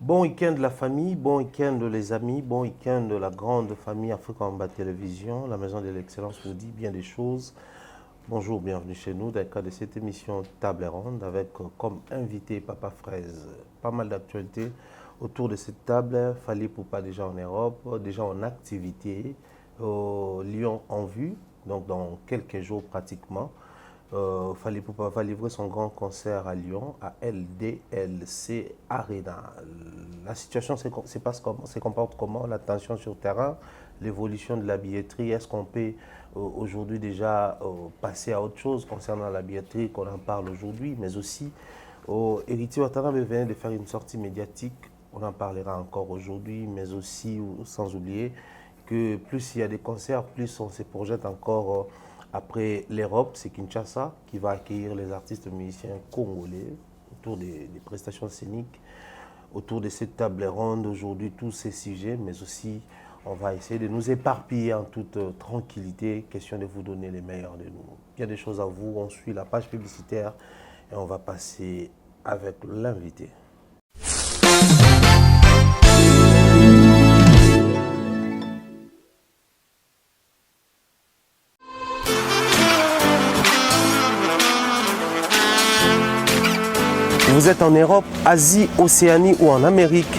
Bon week-end la famille, bon week-end les amis, bon week-end de la grande famille Africa Mba Télévision. La maison de l'excellence vous dit bien des choses. Bonjour, bienvenue chez nous dans le cadre de cette émission Table Ronde avec comme invité Papa Fraise. Pas mal d'actualités autour de cette table. Fali Poupa déjà en Europe, déjà en activité. Lyon en vue, donc dans quelques jours pratiquement. Fali Poupa va livrer son grand concert à Lyon, à LDLC Arena. La situation se comporte comment? La tension sur terrain, l'évolution de la billetterie. Est-ce qu'on peut aujourd'hui déjà passer à autre chose concernant la billetterie, qu'on en parle aujourd'hui, mais aussi Héritier Ouattara vient de faire une sortie médiatique. On en parlera encore aujourd'hui, mais aussi sans oublier que plus il y a des concerts, plus on se projette encore après l'Europe. C'est Kinshasa qui va accueillir les artistes musiciens congolais autour des prestations scéniques, autour de cette table ronde aujourd'hui, tous ces sujets, mais aussi on va essayer de nous éparpiller en toute tranquillité, question de vous donner les meilleurs de nous. Il y a des choses à vous, on suit la page publicitaire et on va passer avec l'invité. Vous êtes en Europe, Asie, Océanie ou en Amérique.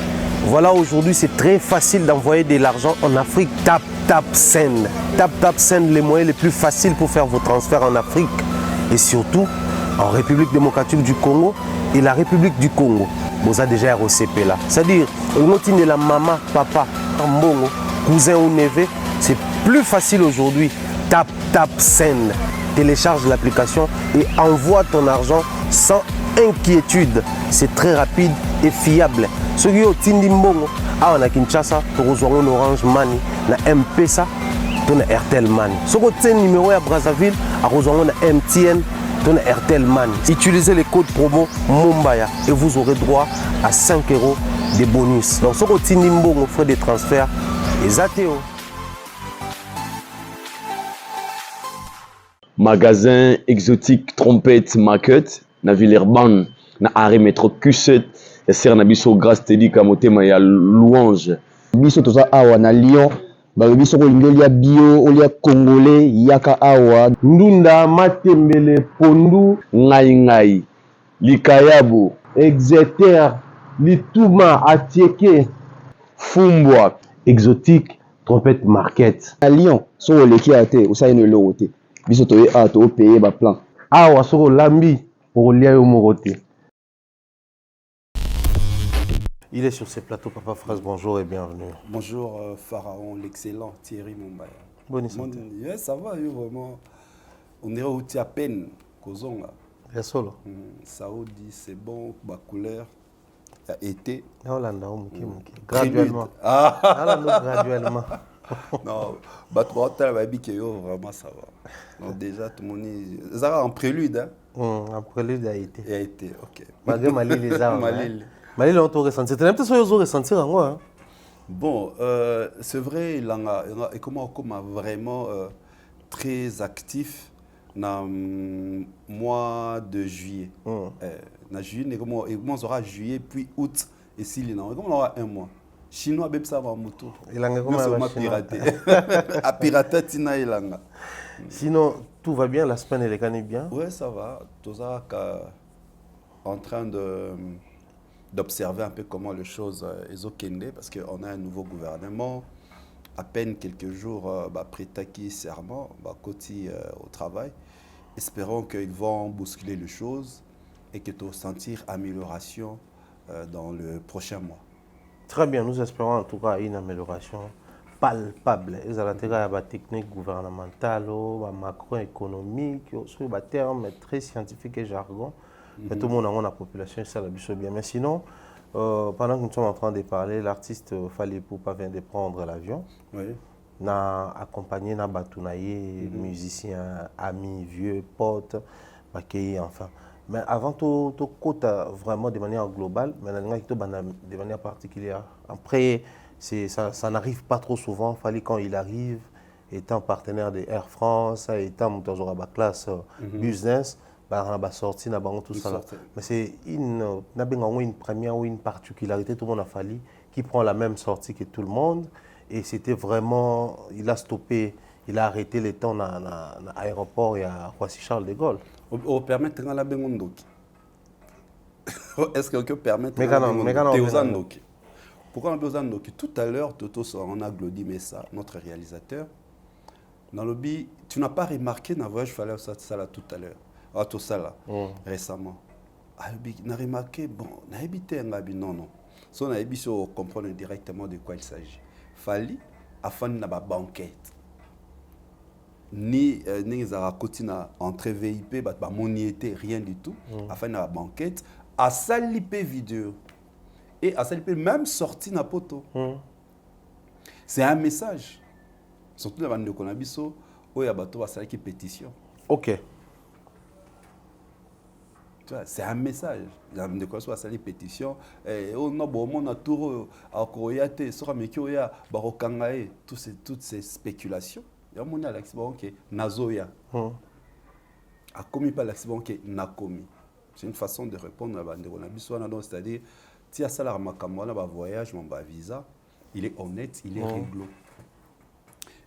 Voilà, aujourd'hui, c'est très facile d'envoyer de l'argent en Afrique. Tap Send. Tap Send, les moyens les plus faciles pour faire vos transferts en Afrique. Et surtout, en République démocratique du Congo et la République du Congo. Vous avez déjà ROCP là. C'est-à-dire, on de la maman, papa, mbongo, cousin ou neveu. C'est plus facile aujourd'hui. Tap Send. Télécharge l'application et envoie ton argent sans inquiétude. C'est très rapide et fiable. Ceux qui ont Tindi Mbongo, on a Kinshasa, tu reçois un Orange Money, na M-Pesa, tu as Airtel Money. Ceux qui ont un numéro à Brazzaville, tu reçois un MTN, tu as Airtel Money. Utilisez les codes promo Mumbaya et vous aurez droit à 5 € de bonus. Donc ceux qui ont Tindi Mbongo, frais de transfert, et Zateo. Magasin exotique Trompette Market na Villeurbanne na arrêt métro Q7 ya ser na biso grâce tedi ka motema ya louange biso toza awa na Lyon ba biso ko lingelia bio olia congolais yaka awa ndunda matembele pondu ngai likayabo Exeter lituma atieke fumbwa exotique Trompette Market à Lyon so leki ate osayino lote biso toye a to payer ba plan awa soko lambi pour lia yo moroté. Il est sur ces plateaux, Papa Fraise, bonjour et bienvenue. Bonjour Pharaon, l'excellent Thierry Mumbaya. Bonne santé. Ouais, ça va, vraiment. On est où tu à peine, Kozonga. Et solo. Saoudi, c'est bon, ma couleur. Été. Graduellement. Graduellement. Non, vraiment ça va. Donc déjà, tout le monde est... Ça va en prélude, hein? En prélude a été. Il a été, ok. Malgré Mali, les armes. Mali, on t'a ressenti. Tu n'as peut-être pas ressenti en moi. Bon, c'est vrai, il est vraiment très actif dans le mois de juillet. Dans juillet, on aura juillet, puis août, et s'il on aura un mois. Chinois, même ça va moto. Il a piraté. À pirater, tina ilanga. Sinon, tout va bien, la semaine elle est gagnée bien. Oui, ça va. Tout ça en train d'observer un peu comment les choses sont kende parce qu'on a un nouveau gouvernement. À peine quelques jours après Taki serment, côté au travail. Espérons qu'ils vont bousculer les choses et que tu vas sentir amélioration dans le prochain mois. Très bien, nous espérons en tout cas une amélioration palpable. Ils ont intérêt à la technique gouvernementale, la macroéconomique, sur les termes très scientifiques et jargon. Mais tout le monde a la population, ça la bien. Mais sinon, pendant que nous sommes en train de parler, l'artiste Fali Poupa vient de prendre l'avion. Oui. Na accompagné na batounaye, musiciens, amis, vieux, potes, enfin. Mais avant tout, vraiment de manière globale, mais de manière particulière. Après, ça n'arrive pas trop souvent. Il fallait quand il arrive, étant partenaire de Air France, étant toujours à la classe business, sorti, tout ça. sorti. Mais c'est une première ou une particularité, tout le monde a fallu, qui prend la même sortie que tout le monde. Et c'était vraiment, il a stoppé, il a arrêté les temps dans l'aéroport et à Roissy-Charles de Gaulle. On permet de la bengondoki. Est-ce qu'on peut permettre de la Pourquoi on a besoin de Tout à l'heure, Toto, on a Glody Messa, notre réalisateur. Dans le lobby, tu n'as pas remarqué dans le voyage, il fallait ça là tout à l'heure. Tout ça là, récemment. On a remarqué, bon, on a habité un gabi, non. Si on a habité, on comprend directement de quoi il s'agit. Fali, afin de la banquette. Ni les côté na entrée VIP, moniété, rien du tout. Afin de la banquette, à salipé vidéo. Et à salipé même sorti na poto. C'est un message. Surtout dans le Konabiso, où il y a une pétition. Ok. C'est un message. Dans le Konabiso, il y a une pétition. On a tout à Koyate, sur Amekioya, Barokangae, toutes ces spéculations. Il y a un accident qui est Nazoya. A commis pas l'accident qui est Nakomi. C'est une façon de répondre à le Konabiso. C'est-à-dire, si il y a ça, un voyage, un visa, il est honnête, il est réglo.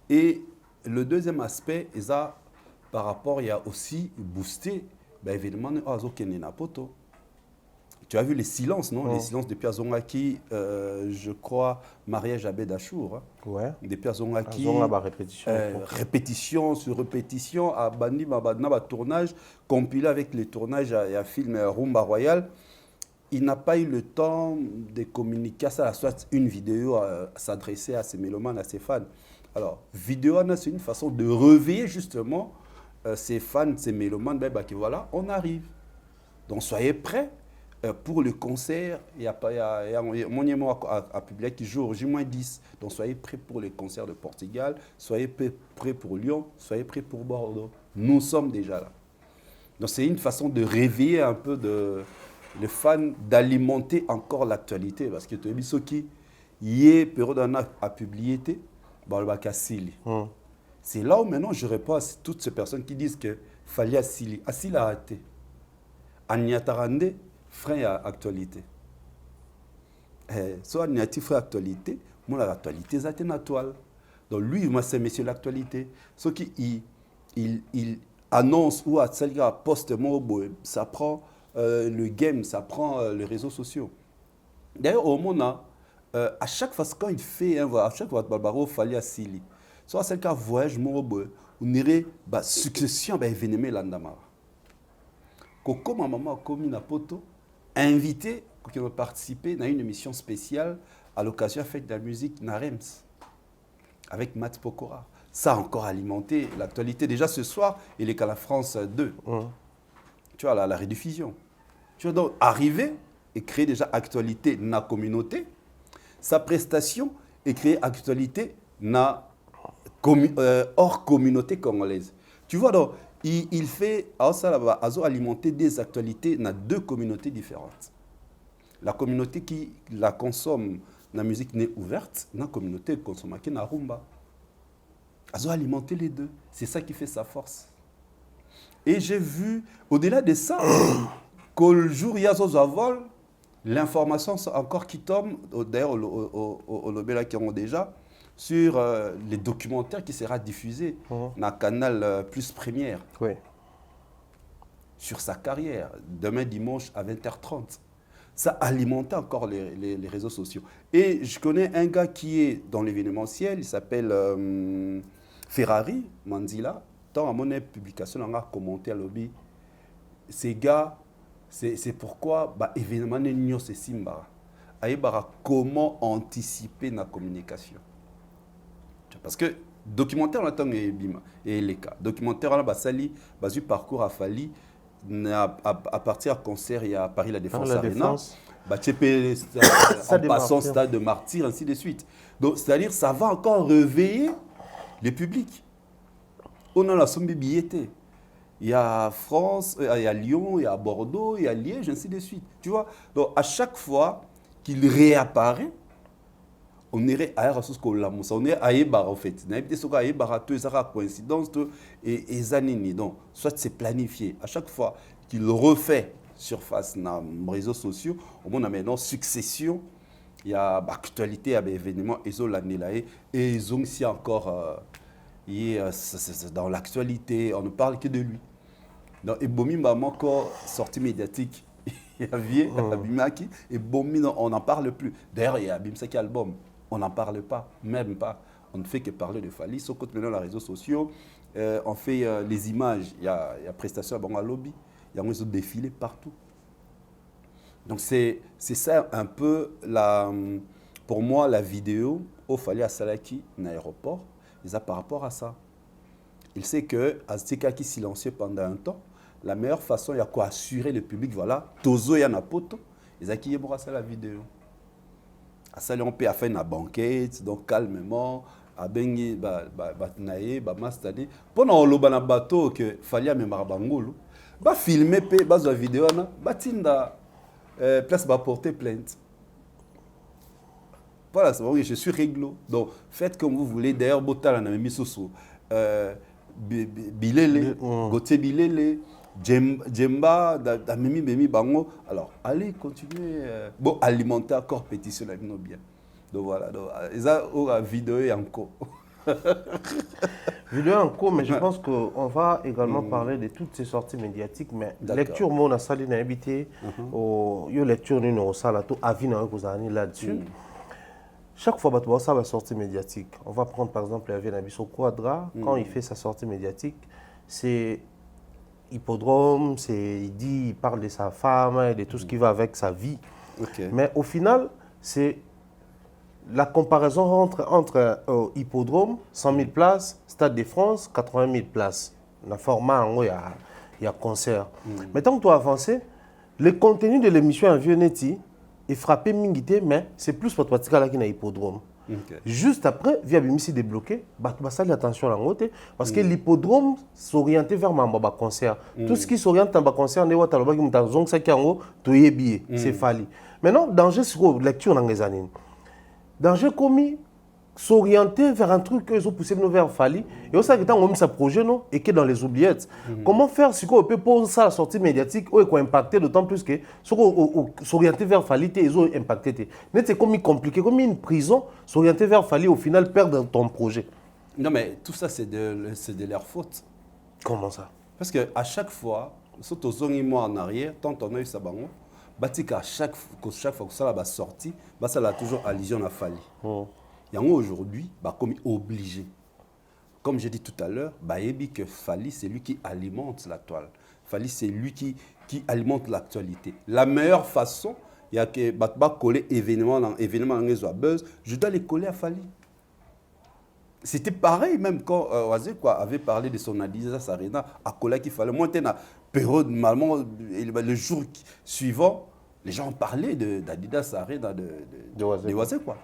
Et le deuxième aspect, par rapport, il y a aussi boosté évidemment poto. Tu as vu les silences, non? Les silences depuis Azongaki, je crois, mariage à Bédachour. Ouais. Depuis Azongaki, répétition sur répétition, à Bandi, tournage, compilé avec les tournages à film Rumba Royal. Il n'a pas eu le temps de communiquer ça, soit une vidéo à s'adresser à ses mélomanes, à ses fans. Alors, vidéo, c'est une façon de réveiller justement ces fans, ces mélomanes, que voilà, on arrive. Donc, soyez prêts pour le concert. Il y a un monument à publier qui joue au J-10. Donc, soyez prêts pour les concerts de Portugal, soyez prêts pour Lyon, soyez prêts pour Bordeaux. Nous sommes déjà là. Donc, c'est une façon de réveiller un peu les fans, d'alimenter encore l'actualité. Parce que tu as vu ce qui y est période à publier. C'est là où maintenant je réponds à toutes ces personnes qui disent que fallait Assili. Assili a raté. Agnatarande, frein à actualité. Soit Agnati frein à actualité, moi l'actualité c'est une toile. Donc lui, moi c'est monsieur l'actualité. Ce qui il annonce ou à Tsalga poste ça prend le game, ça prend les réseaux sociaux. D'ailleurs au monde à chaque fois quand il fait à chaque fois Barbaro fallait Assili. Soit celle qui a voyage on irait succession événement l'andamara. Coco ma maman comme une poto invité pour participer à une émission spéciale à l'occasion de la fête de la musique Narems avec Matt Pokora. Ça a encore alimenté l'actualité. Déjà ce soir, il est qu'à la France 2. Tu vois, la rediffusion. Tu vois, donc arriver et créer déjà actualité dans la communauté. Sa prestation et créer actualité hors communauté congolaise. Tu vois, donc, il fait alimenter des actualités dans deux communautés différentes. La communauté qui la consomme, la musique n'est ouverte, la communauté qui consomme la rumba. Alimenter les deux. C'est ça qui fait sa force. Et j'ai vu, au-delà de ça, qu'au jour il y a vol, l'information encore qui tombe, d'ailleurs au Lobela qui ont déjà, sur les documentaires qui sera diffusé dans le canal Plus Première. Oui. Sur sa carrière, demain dimanche à 20h30. Ça alimente encore les réseaux sociaux. Et je connais un gars qui est dans l'événementiel, il s'appelle Ferrari Manzila. Dans mon publication, on a commenté à lobby. Ces gars, c'est pourquoi événement n'est c'est Simba. Comment anticiper la communication. Parce que documentaire, on attend et les cas. Documentaire, on a sali, du parcours à Fali, à partir du concert, il y a Paris La Défense Arena. En passant stade de martyr, ainsi de suite. Donc, c'est-à-dire, ça va encore réveiller le public. On a la somme billetée. Il y a France, il y a Lyon, il y a Bordeaux, il y a Liège, ainsi de suite. Tu vois? Donc, à chaque fois qu'il réapparaît, on irait à on est à Ebar en fait. On est à Ebar, tout ça coïncidence et zanini. Donc, soit c'est planifié. À chaque fois qu'il refait surface dans les réseaux sociaux. Au monde a maintenant succession. Il y a actualité, il y a des événements, et ils ont aussi encore dans l'actualité, on ne parle que de lui. Donc, et Bomi m'a encore sorti médiatique. Il y a Vieux, Abimaki, et Bomi, on n'en parle plus. D'ailleurs, il y a Abimsaki album, on n'en parle pas, même pas. On ne fait que parler de Fally. Sauf que maintenant, les réseaux sociaux, on fait les images. Il y a prestation à Bango Lobby, il y a un défilé partout. Donc, c'est ça un peu, pour moi, la vidéo au Fally à Salaki, dans l'aéroport, c'est par rapport à ça. Il sait que Azteka qui silencieux pendant un temps, la meilleure façon, il y a quoi assurer le public, voilà, Tozo y en a poto, ils ont qui ça la vidéo. À ça, on peut faire une banquette, donc calmement, à bengi, batnaye, mastadi. Pendant le ban bateau que Fally même marabangolo, filmer pe, la vidéo na, tinda place porter plainte. Voilà, c'est vrai, je suis réglo. Donc, faites comme vous voulez. D'ailleurs, Botal en a mis sous Bilele, Gauthier Bilele, Djemba, Mimi Bango. Alors, allez, continuez. Bon, alimenter encore pétition avec nous bien. Donc voilà, ils ont la vidéo en cours. Vidéo en cours, mais je pense qu'on va également parler de toutes ces sorties médiatiques. Mais lecture, moi, on a salé dans l'habité, yo lecture, nous, on a tout avis là-dessus. Chaque fois que ça va sortir médiatique, on va prendre par exemple la Nabiso Quadra, quand il fait sa sortie médiatique, c'est hippodrome, il parle de sa femme et de tout ce qui va avec sa vie. Mais au final, c'est la comparaison entre hippodrome, 100 000 places, Stade de France, 80 000 places. Dans le format, il y a concert. Mais tant que tu as avancé, le contenu de l'émission en vieux neti, et frappé Mingité, mais c'est plus pour toi qui est dans l'hippodrome. Juste après, via Bimisi débloqué, ça attention à la route, parce que l'hippodrome s'orientait vers un concert. Tout ce qui s'oriente dans un concert, c'est Fally. Maintenant, danger sur lecture dans les années. Danger commis s'orienter vers un truc qu'ils ont poussé vers Fally. Et aussi, quand on a mis ce projet, non, et qui est dans les oubliettes. Comment faire si on peut poser ça à la sortie médiatique, ou qu'on impacté, d'autant plus que s'orienter vers Fally, ils ont impacté. Mais c'est comme compliqué, comme une prison, s'orienter vers Fally, au final, perdre ton projet. Non, mais tout ça, c'est de leur faute. Comment ça? Parce qu'à chaque fois, surtout aux mois en arrière, tant on a eu ça, à chaque fois que ça va sortir, ça a toujours allusion à Fally. Et aujourd'hui, comme obligé. Comme j'ai dit tout à l'heure, que Fally, c'est lui qui alimente la toile. Fally, c'est lui qui alimente l'actualité. La meilleure façon, il y a que coller événement dans les buzz, je dois les coller à Fally. C'était pareil même quand Oazé avait parlé de son Adidas Arena à coller qu'il fallait monter dans la période, normalement, le jour suivant, les gens parlaient d'Adidas Arena de Oazé quoi.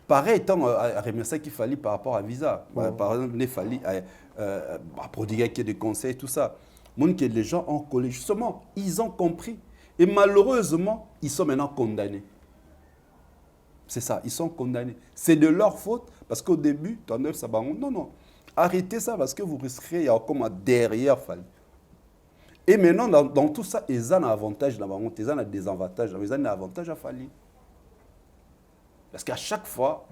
Pareil, tant à remercier qu'il fallait par rapport à Visa. Par exemple, il fallait prodiguer des conseils, tout ça. Les gens ont collé. Justement, ils ont compris. Et malheureusement, ils sont maintenant condamnés. C'est ça, ils sont condamnés. C'est de leur faute, parce qu'au début, non. Arrêtez ça, parce que vous risquerez, il y a comme derrière Fally. Et maintenant, dans tout ça, ils ont un avantage, ils ont un désavantage, ils ont un avantage à Fally. Parce qu'à chaque fois,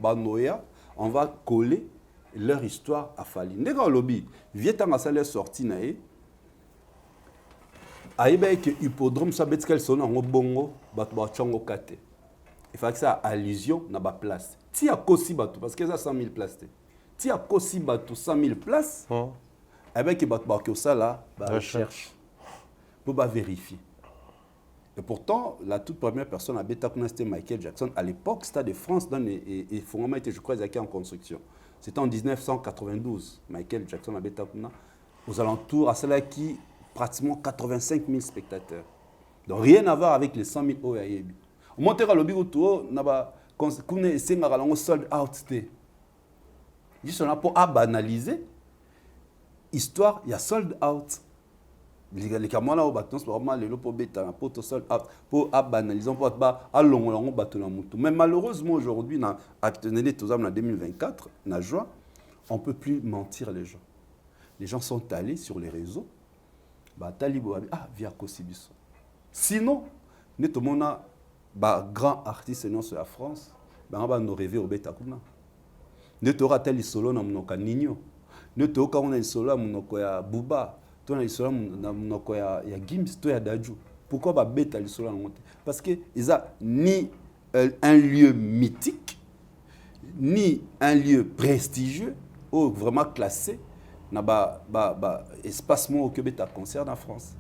on va coller leur histoire à Fally. Dès qu'on lobby, Vietnam a sa sortie, il faut que l'hippodrome soit qu'elle sonne en bongo, il faut que ça allusion dans la place. Si il y a aussi parce que ça 100 000 places. Si il y a aussi 100 000 places, il faut que ça là, recherche pour vérifier. Et pourtant, la toute première personne à Beta c'était Michael Jackson. À l'époque, Stade de France, et Fongama était, je crois, en construction. C'était en 1992. Michael Jackson à Beta aux alentours, à cela qui pratiquement 85 000 spectateurs. Donc rien à voir avec les 100 000 OAIB. Au monteur à l'objet autour, on a sold out. Juste pour banaliser, histoire, il y a sold out. Les camarades au bâton, c'est vraiment les pour bêta, pour sold out, pour banaliser, pour allonge bâton. Mais malheureusement aujourd'hui, en 2024, en juin, on ne peut plus mentir les gens. Les gens sont allés sur les réseaux. talibo ah via Kosibiso. Sinon ne to mona grand artiste non sur la France on va nous rêver au Betakuna. Ne to rata li solo na mnoka Nino. Ne to ka on a solo na mnoko ya Buba, to na solo na mnoko ya Gims to ya Daju. Pourquoi ba beta li solo na monte? Parce que ils a ni un lieu mythique ni un lieu prestigieux ou vraiment classé na espace mo que beta concert en France.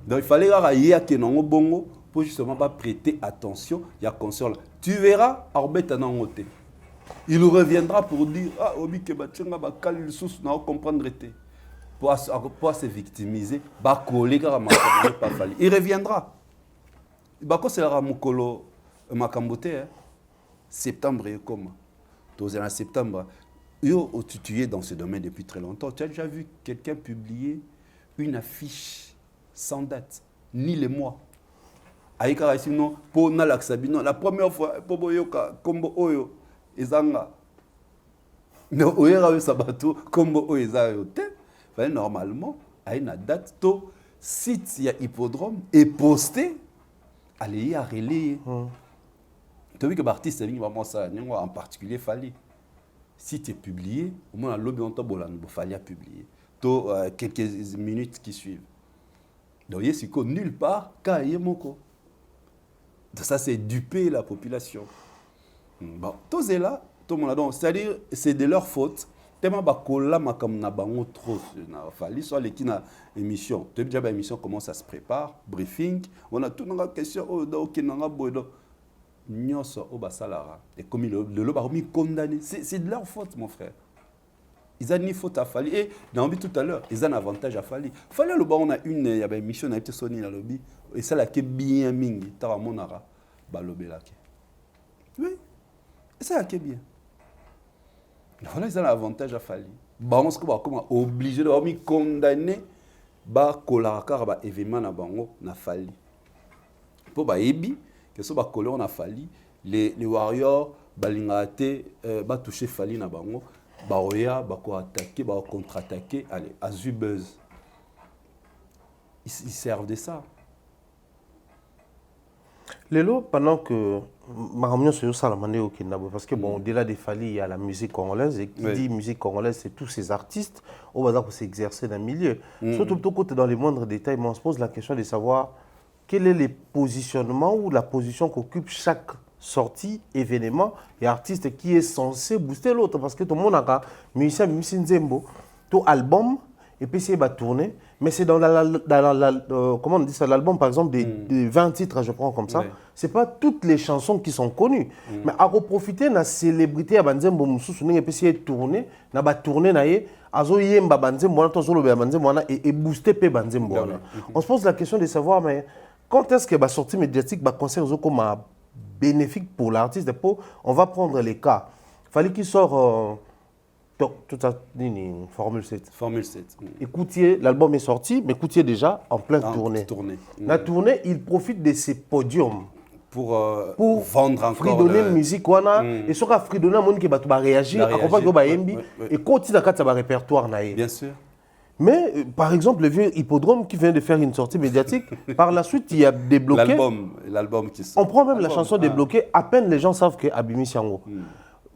Donc il fallait y que non bongo pour justement pas prêter attention il y a concert là. Tu verras Arbeta na ngote. Il reviendra pour dire ah obi ke batchenga ba kal sous na comprendre été pour se victimiser ba coller car pas fallu. Il reviendra. Ba ko c'est la mukolo makambote septembre et comme tous en septembre yo tu es dans ce domaine depuis très longtemps. Tu as déjà vu quelqu'un publier une affiche sans date ni les mois. Aïka sinon pour na laksabino la première fois pour boyoka kombo oyo ezanga no oyera sabato kombo oyo ezayo te fallait normalement à une date to site ya hippodrome et posté aller à relayer. Tu as vu que l'artiste est vraiment ça en particulier fallait si tu es publié au moins lobby on t'a fallait publier to quelques minutes qui suivent. Donc il y a nulle part kaye moko. Ça c'est duper la population. Bon, tous est là, tout le monde donc c'est-à-dire c'est de leur faute. Tellement bakola makam na bango trop na fali soit les qui na émission. Tu déjà émission comment ça se prépare, briefing, on a tout dans question oh donc nanga bodo nyoso o basalara et comme le baromi condamné, c'est de leur faute mon frère. Ils ont ni faute à Fali. Et dans le tout à l'heure, ils ont un avantage à Fali. Fali, le on a une émission, on a été sonné dans le lobby. Et ça, là, qui est bien mingi. Tara monara, balobé là. Oui. Et ça, là, qui est bien. Voilà, ils ont un avantage à Fali. Bah, on se trouve comme obligé de me condamner. Bah, kolaraka, bah, événement na bango, na Fali. Pour bah, ebi, que ce bah, colon na Fali, les warriors, bah, l'ingate, bah, toucher Fali na bango. Baoya, bako attaquer, bako contre-attaquer, allez, Azu Buzz. Ils servent de ça. Lélo, pendant que Maramio se salamandé au Kinabo, parce que bon, au-delà des Fali, il y a la musique congolaise, et qui dit musique congolaise, c'est tous ces artistes, au hasard pour s'exercer dans le milieu. Surtout côté dans les moindres détails, mais on se pose la question de savoir quel est le positionnement ou la position qu'occupe chaque sortie, événement et artiste qui est censé booster l'autre. Parce que tout le monde a musicien, Nzembo, tout album, et puis c'est tourner. Mais c'est dans comment on dit ça, l'album par exemple des 20 titres, je prends comme ça. Ouais. C'est pas toutes les chansons qui sont connues. Mais à profiter de la célébrité à Nzembo, et puis c'est tourner, na ba tourner naé, azo yemba Nzembo, et booster pe Nzembo. On se pose la question de savoir, mais quand est-ce que la sortie médiatique, le concert comme bénéfique pour l'artiste, on va prendre les cas. Il fallait qu'il sorte tout à Formule 7. Formule 7. Écoutiez, l'album est sorti, mais écoutiez déjà en pleine tournée. La tournée, il profite de ces podiums pour vendre encore. Fridonner musique, et sur la fridonner, il y a des gens qui réagir, accompagner et continuer à faire répertoire. Bien sûr. Mais, par exemple, le vieux Hippodrome qui vient de faire une sortie médiatique, par la suite, il y a débloqué. L'album qui sort. On prend même la chanson débloquée, à peine les gens savent que Abimi Siango.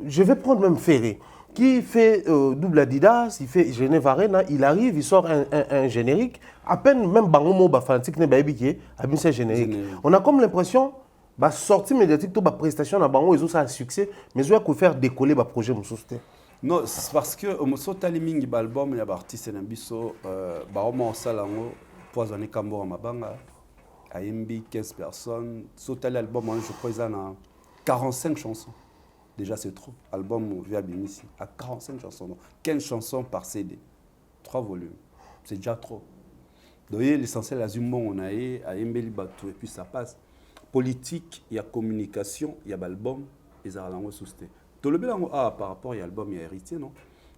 Je vais prendre même Ferré, qui fait double Adidas, il fait Genève Arena, il arrive, il sort un générique, à peine même Bangomo, Fanatique, Abimi c'est générique. On a comme l'impression, la sortie médiatique, toute la prestation, Bango, ils ont ça un succès, mais ils ont faire décoller le projet. Non, c'est parce que au timing de l'album, il y a des artistes qui ont poisonné Kambo à Mabanga, à MB, 15 personnes. Sur l'album, je crois qu'il y a 45 chansons. Déjà, c'est trop. Album via Bimissi, à 45 chansons. Donc 15 chansons par CD. 3 volumes. C'est déjà trop. Donc, l'essentiel, à Zumbo, on a à MB, et puis ça passe. Politique, il y a communication, il y a l'album, et ça a l'angle sousté. Tout le bien par rapport à l'album, il y a héritier, non?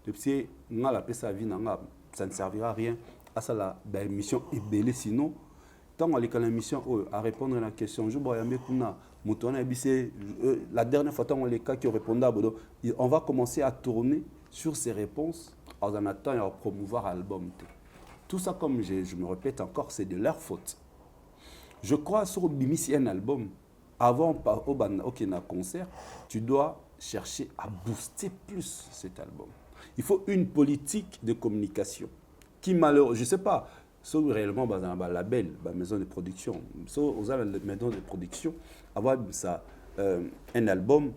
Depuis que la paix, ça ne servira à rien. À ça, la mission est belle, sinon, tant qu'on a l'émission à répondre à la question, la dernière fois, tant les cas qui ont répondu à Bodo, on va commencer à tourner sur ces réponses en attendant à promouvoir l'album. tout ça, comme je me répète encore, c'est de leur faute. Je crois sur Bimisi un album, avant au concert, tu dois chercher à booster plus cet album. Il faut une politique de communication qui malheureusement, je ne sais pas, sauf réellement dans un label, une maison de production, sauf aux maisons de production, avoir ça, un album,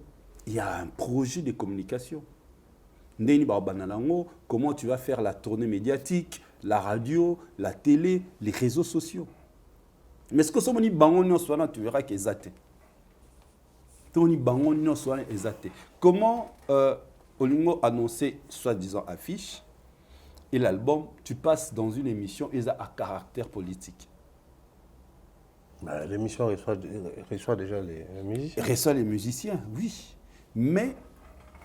il y a un projet de communication. Comment tu vas faire la tournée médiatique, la radio, la télé, les réseaux sociaux. Mais ce que ce que tu verras qu'ils ont comment Olingo annoncer soi-disant affiche et l'album, tu passes dans une émission et à caractère politique. L'émission reçoit déjà les musiciens. Reçoit les musiciens, oui. Mais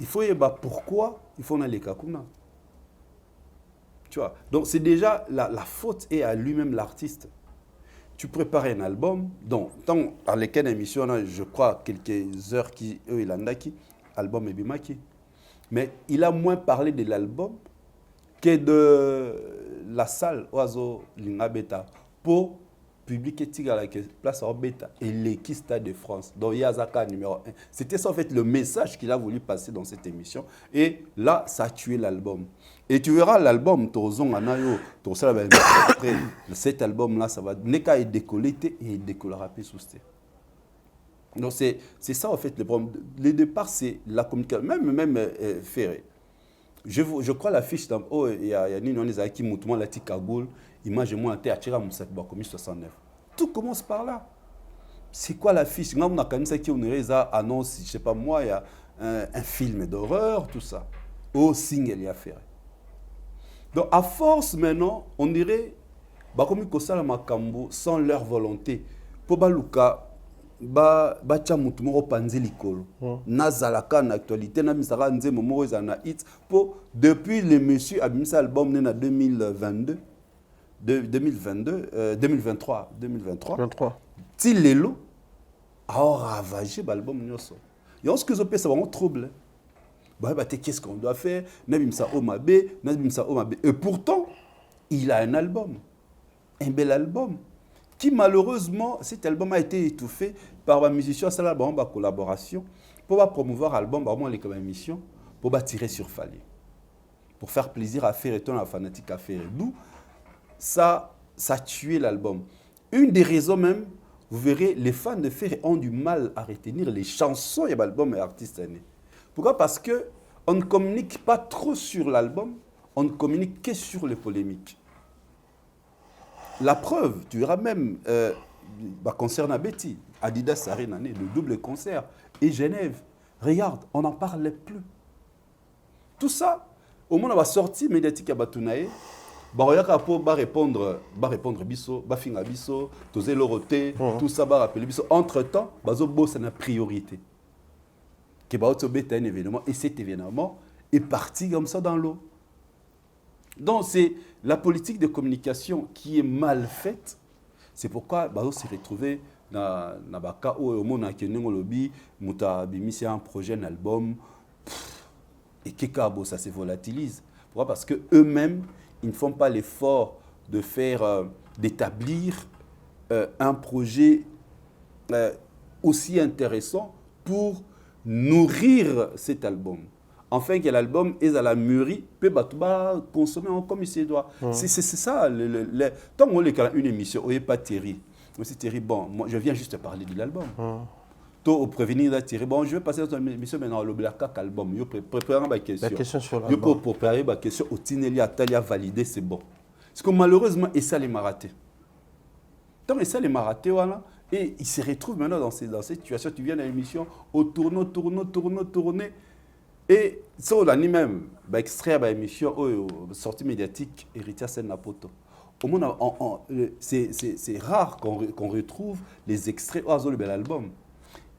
il faut y avoir pourquoi il faut aller kakuna. Tu vois. Donc c'est déjà la faute est à lui-même l'artiste. Tu prépares un album, donc tant à lesquelles émission je crois quelques heures qui il en a qui album et bimaki. Mais il a moins parlé de l'album que de la salle oiseau lingabeta pour public éthique à la place en bêta et l'équipe Stade de France. Donc Yazaka numéro 1. C'était ça en fait le message qu'il a voulu passer dans cette émission. Et là, ça a tué l'album. Et tu verras l'album, cet album-là, ça va n'est décoller et décollera plus sous. Donc c'est ça en fait le problème. Le départ, c'est la communication. Même Ferré. Je crois l'affiche dans il y a ni on les qui moutement la Tikagoul, image moi à Tira Moussak Bakomi 69. Tout commence par là. C'est quoi l'affiche? On a quand même qui on annonce, je sais pas moi, il y a un film d'horreur, tout ça. Au single il y a Ferré. Donc à force maintenant, on dirait Bakomi Kosala Makambo sans leur volonté. Pour Baluka bacha mutu moko panzi likolo nazalaka na actualité na misaka nzembo moko ezana hit po depuis le monsieur abimisa album na 2023 ti lelo a ravagé l'album nyoso yo ce que zo pesa vraiment trouble qu'est-ce qu'on doit faire nabimisa omabe et pourtant il a un album, un bel album qui malheureusement, cet album a été étouffé par un musicien, c'est la collaboration, pour promouvoir l'album, les émissions, pour tirer sur Fallé, pour faire plaisir à faire et ton fanatique à faire. D'où ça a tué l'album. Une des raisons même, vous verrez, les fans de Ferré ont du mal à retenir les chansons et l'album et artistes. Pourquoi? Parce qu'on ne communique pas trop sur l'album, on ne communique que sur les polémiques. La preuve, tu verras même, concernant Betty, Adidas Arena, le double concert, et Genève. Regarde, on n'en parlait plus. Tout ça, au moment où on va sortir médiatique à Batounaï, va répondre biso, va finir biso, toser l'oroté, tout ça va rappeler biso. Entre-temps, c'est une priorité. Que un événement, et cet événement est parti comme ça dans l'eau. Donc, c'est la politique de communication qui est mal faite. C'est pourquoi on s'est retrouvé dans le cas où on a un projet, un album, et ça se volatilise. Pourquoi? Parce qu'eux-mêmes, ils ne font pas l'effort de faire, d'établir un projet aussi intéressant pour nourrir cet album. Enfin, que l'album est à la mûrie, peut consommer comme il se doit. C'est ça. Tant qu'on a une émission, on n'est pas terrible. C'est terrible. Bon, moi, je viens juste parler de l'album. Au prévenir la Thierry. Bon, je vais passer dans une émission maintenant, le Black album. Je prépare ma question. La question sur l'album. Je peux préparer ma question au Tineli Atalia validé, c'est bon. Parce que malheureusement, et ça les m'a raté. Tant que ça les m'a raté, voilà. Et il se retrouve maintenant dans cette situation. Tu viens dans l'émission, au tourner. Et ça, on a même extrait de l'émission, sortie médiatique, Héritier Senapoto. C'est rare qu'on retrouve les extraits de l'album.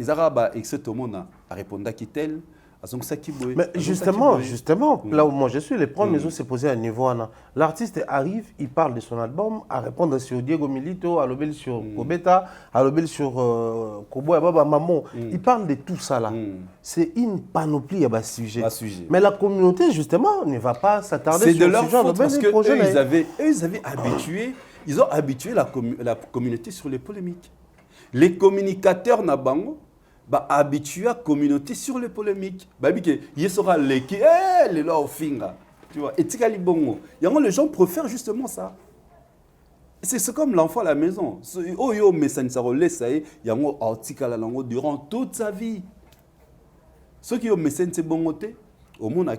Les Arabes, extrait au monde, a répondu à qui tel, Mais justement, là où moi je suis, les premiers maisons s'est posé à niveau. L'artiste arrive, il parle de son album, à répondre sur Diego Milito, à l'obel sur Kobeta, à l'obel sur Kobo et Baba Mamon. Il parle de tout ça là. C'est une panoplie à sujet. Mais la communauté, justement, ne va pas s'attarder sur ce genre de projet. Ils avaient habitué, ils ont habitué la communauté sur les polémiques. Les communicateurs n'abango habitués à la communauté sur les polémiques. Il sera l'équipe, les là au finga. Tu vois, et les gens préfèrent justement ça. C'est comme l'enfant à la maison. Durant toute sa vie. Ceux qui ont mécène c'est bon côté, au monde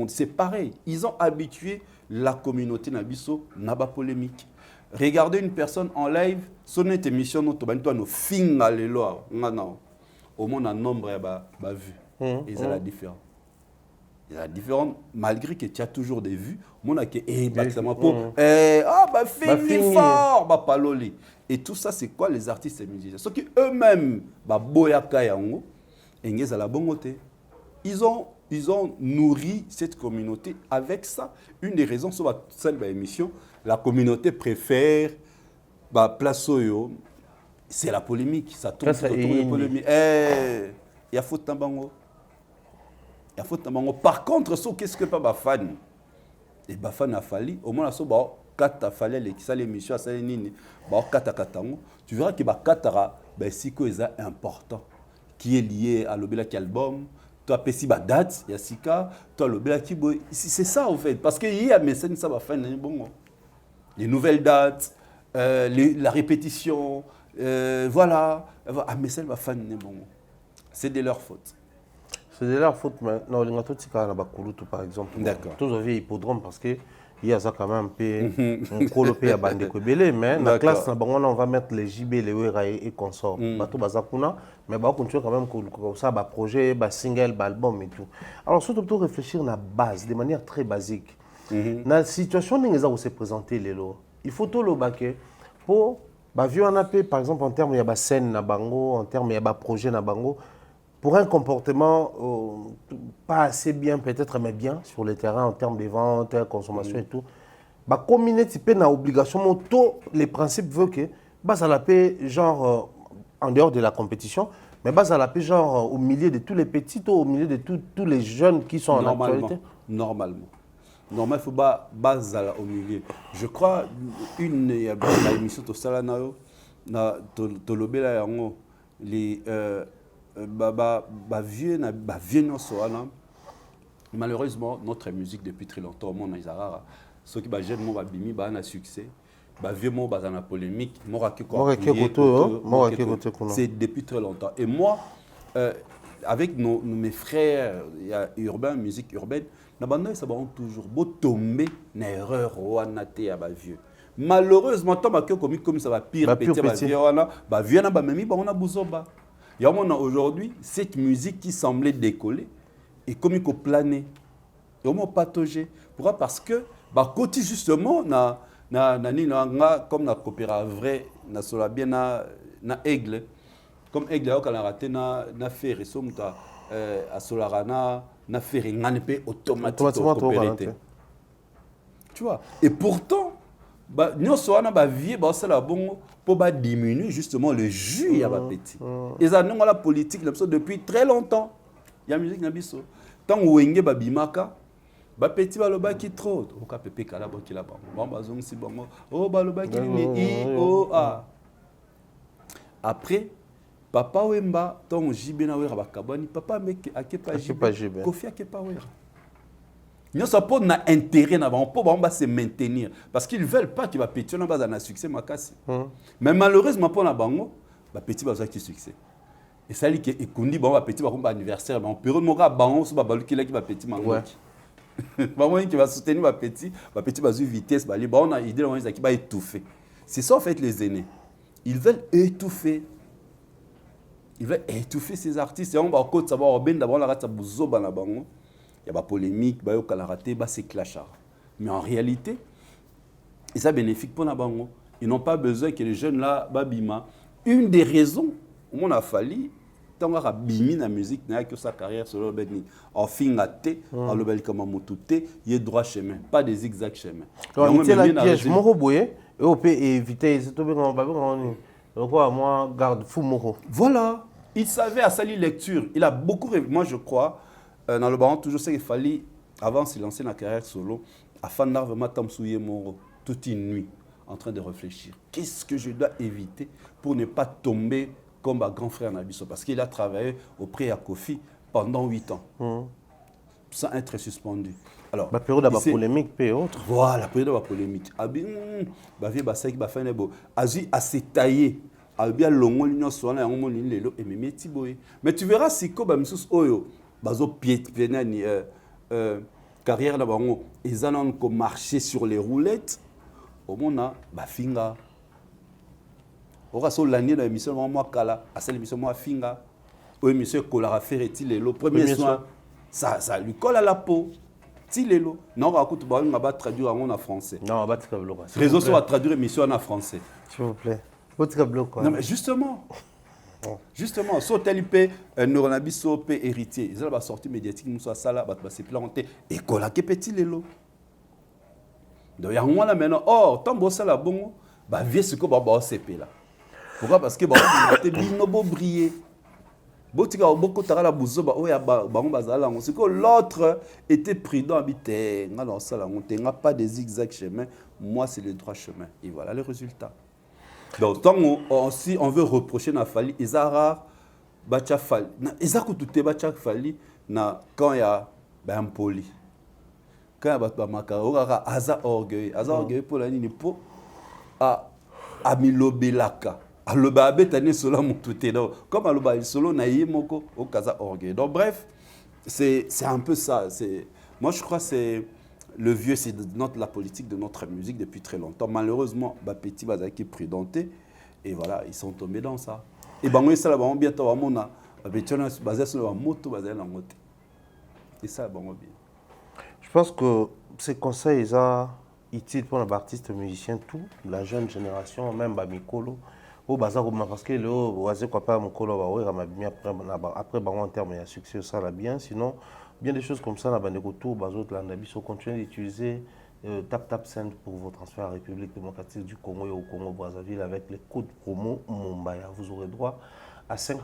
c'est pareil. Ils ont habitué la communauté nabiso naba polémique. Regardez une personne en live, son émission nous finga les lois. Au monde un nombre de vues. Et c'est la différence. Il y a la différence, malgré que tu as toujours des vues, mon a que fort, paloli. Et tout ça, c'est quoi les artistes et musiciens? Ceux qui eux-mêmes, ils ont nourri cette communauté avec ça. Une des raisons sur cette émission, la communauté préfère place c'est la polémique. Ça tourne autour de polémique. Il y a faute tambango. Par contre, qu'est-ce que pas fan? Et fan a fallu au moins quand tu as fallu l'émission à nini tu verras que katara si c'est important qui est lié à l'obéla qui album toi pesi date ya sika toi l'obéla qui c'est ça en fait parce que il y a message ça va fan bon les nouvelles dates la répétition voilà un message va fan bon c'est de leur faute. C'est de leur faute, mais non, les gâteaux par exemple. D'accord. Tous les hippodromes parce que il y a ça quand même un peu un colopé à bande de mais dans la classe on va mettre les JB, les Wera et consorts. Bateau bazakuna, mais on continue quand même comme ça, projet, single, album et tout. Alors surtout pour réfléchir à la base, de manière très basique. Dans la situation où s'est présenté les lots, il faut tout le baquet pour vieux en AP par exemple en termes il y a scène na bango, en termes il y a projet na bango. Pour un comportement pas assez bien, peut-être, mais bien sur le terrain en termes de vente, consommation et tout, la communauté a obligation, les principes veulent que ça la paix genre en dehors de la compétition, mais ça la paix genre au milieu de tous les petits, au milieu de tous les jeunes qui sont en actualité. Normalement, il faut base au milieu. Je crois une émission de Salanayo, les malheureusement notre musique depuis très longtemps mon Isarara ceux qui jeunes mon bimi na succès vieux mon na polémique c'est depuis très longtemps et moi avec mes frères il y a urbain musique urbaine na banda ça va toujours beau tomber na erreur wanate à vieux malheureusement tant comme ça va pire petit vieux wana vieux na memi on a buzoba. Il y a aujourd'hui cette musique qui semblait décoller et comme il faut planer, et on patauger. Pourquoi? Parce que côté justement comme na coopéra vrai na sola bien na aigle comme aigle quand on a raté na faire somta à solarana na faire nganepe automatiquement. Tu vois? Et pourtant nous sommes vie pour diminuer justement le jus à petit. Et ça nous la politique depuis très longtemps. Il y a musique nabiso. Tant wenge babimaka petit baloba qui trop au ka pepe kala bo kila bon bazong si bon oh baloba qui ni o a. Après papa wemba tant jibena wera bakabani papa meke akepa jibe kofi akepa wera. Nous avons intérêt à se maintenir parce qu'ils ne veulent pas qu'il y ait petit un succès. Mais malheureusement, pour bango, petit qui succès. Et ça dit que petit anniversaire, on peut bango sur qui va petit mango. Qui va soutenir petit vitesse, on a idée qui va étouffer. C'est ça en fait les aînés. Ils veulent étouffer. Ils veulent étouffer ces artistes. Et on va encore savoir d'abord la rate buzoba na bango. Il y a des polémiques, c'est clashard. Mais en réalité, et ça bénéfique pour la bango. Ils n'ont pas besoin que les jeunes là, babima. Une des raisons où on a fallu, tant que bimi na musique n'a que sa carrière solo beni en fingate en le bel comme motouté il est droit chemin pas des zigzag chemin donc il la piège moko boye et on peut éviter c'est tout bien on va donc moi garde fou moko voilà il savait à sa lecture il a beaucoup moi je crois dans le baron toujours c'est qu'il fallait avant de se lancer dans la carrière solo afin d'arriver tam souiller moro toute une nuit en train de réfléchir qu'est-ce que je dois éviter pour ne pas tomber comme un grand frère Nabiso, parce qu'il a travaillé auprès de Kofi pendant 8 ans, sans être suspendu. Alors, la période de polémique et autres. Voilà, la période de polémique. Abi, bavie basek ba fane bo. Azu a se taillé. Abi a longo l'union soit na ngomo ni lelo et meme tiboye. Mais tu verras si ko ba misus oyo bazo piétiner ni carrière là bango, ils ont ko marcher sur les roulettes. Au mona ba finga. Ora so l'année de l'émission moi kala, à cette émission moi finga. O émission kolara ferreti le premier soin. Ça lui colle à la peau. Tilelo. Non, on va traduire en français. Non, on va traduire. Réseau sur traduire l'émission en français. S'il vous plaît. Votre bloc. Non, mais justement. Justement, so tel IP, Neuronabiso P héritier. Ils ont la sortie médiatique, nous sommes ça là, c'est planté. Et kola ke petit lelo. Donc, il y a un moment là maintenant, oh, tant que ça là, bon, bah, viens ce que bah, CP là. Pourquoi? Parce que bah, on a binobo briller. Beaucoup de la bouzo, c'est que l'autre était prudent, habité. On n'a pas de zigzag chemin. Moi, c'est le droit chemin. Et voilà le résultat. Donc, tant si on veut reprocher na Fali, ils ont rare, bacha Fali. Ils ont tout bacha Fali quand il y a un poli. Quand il y a un macaro, Aza orgueil. Aza orgueil pour la ligne pour Amilobelaka. Aloba betane solo mutute do comme aloba solo na yemoko au kaza orgueil. Donc bref, c'est un peu ça, c'est moi je crois c'est le vieux c'est la politique de notre musique depuis très longtemps. Malheureusement, petit bazaki prudenté et voilà, ils sont tombés dans ça. Et bango ça là bango bientôt amona betona basé sur la moto basé na ngote. Et ça bango bien. Je pense que ces conseils sont utiles pour les artistes musiciens tout, la jeune génération même Bamikolo. Parce que le oiseau quoi pas mon colo après en termes de succès ça là bien sinon bien des choses comme ça là bande retour bazot là nabiso continuer d'utiliser tap send pour vos transferts à la République démocratique du Congo et au Congo Brazzaville avec les codes promo Mumbaya. Vous aurez droit à $5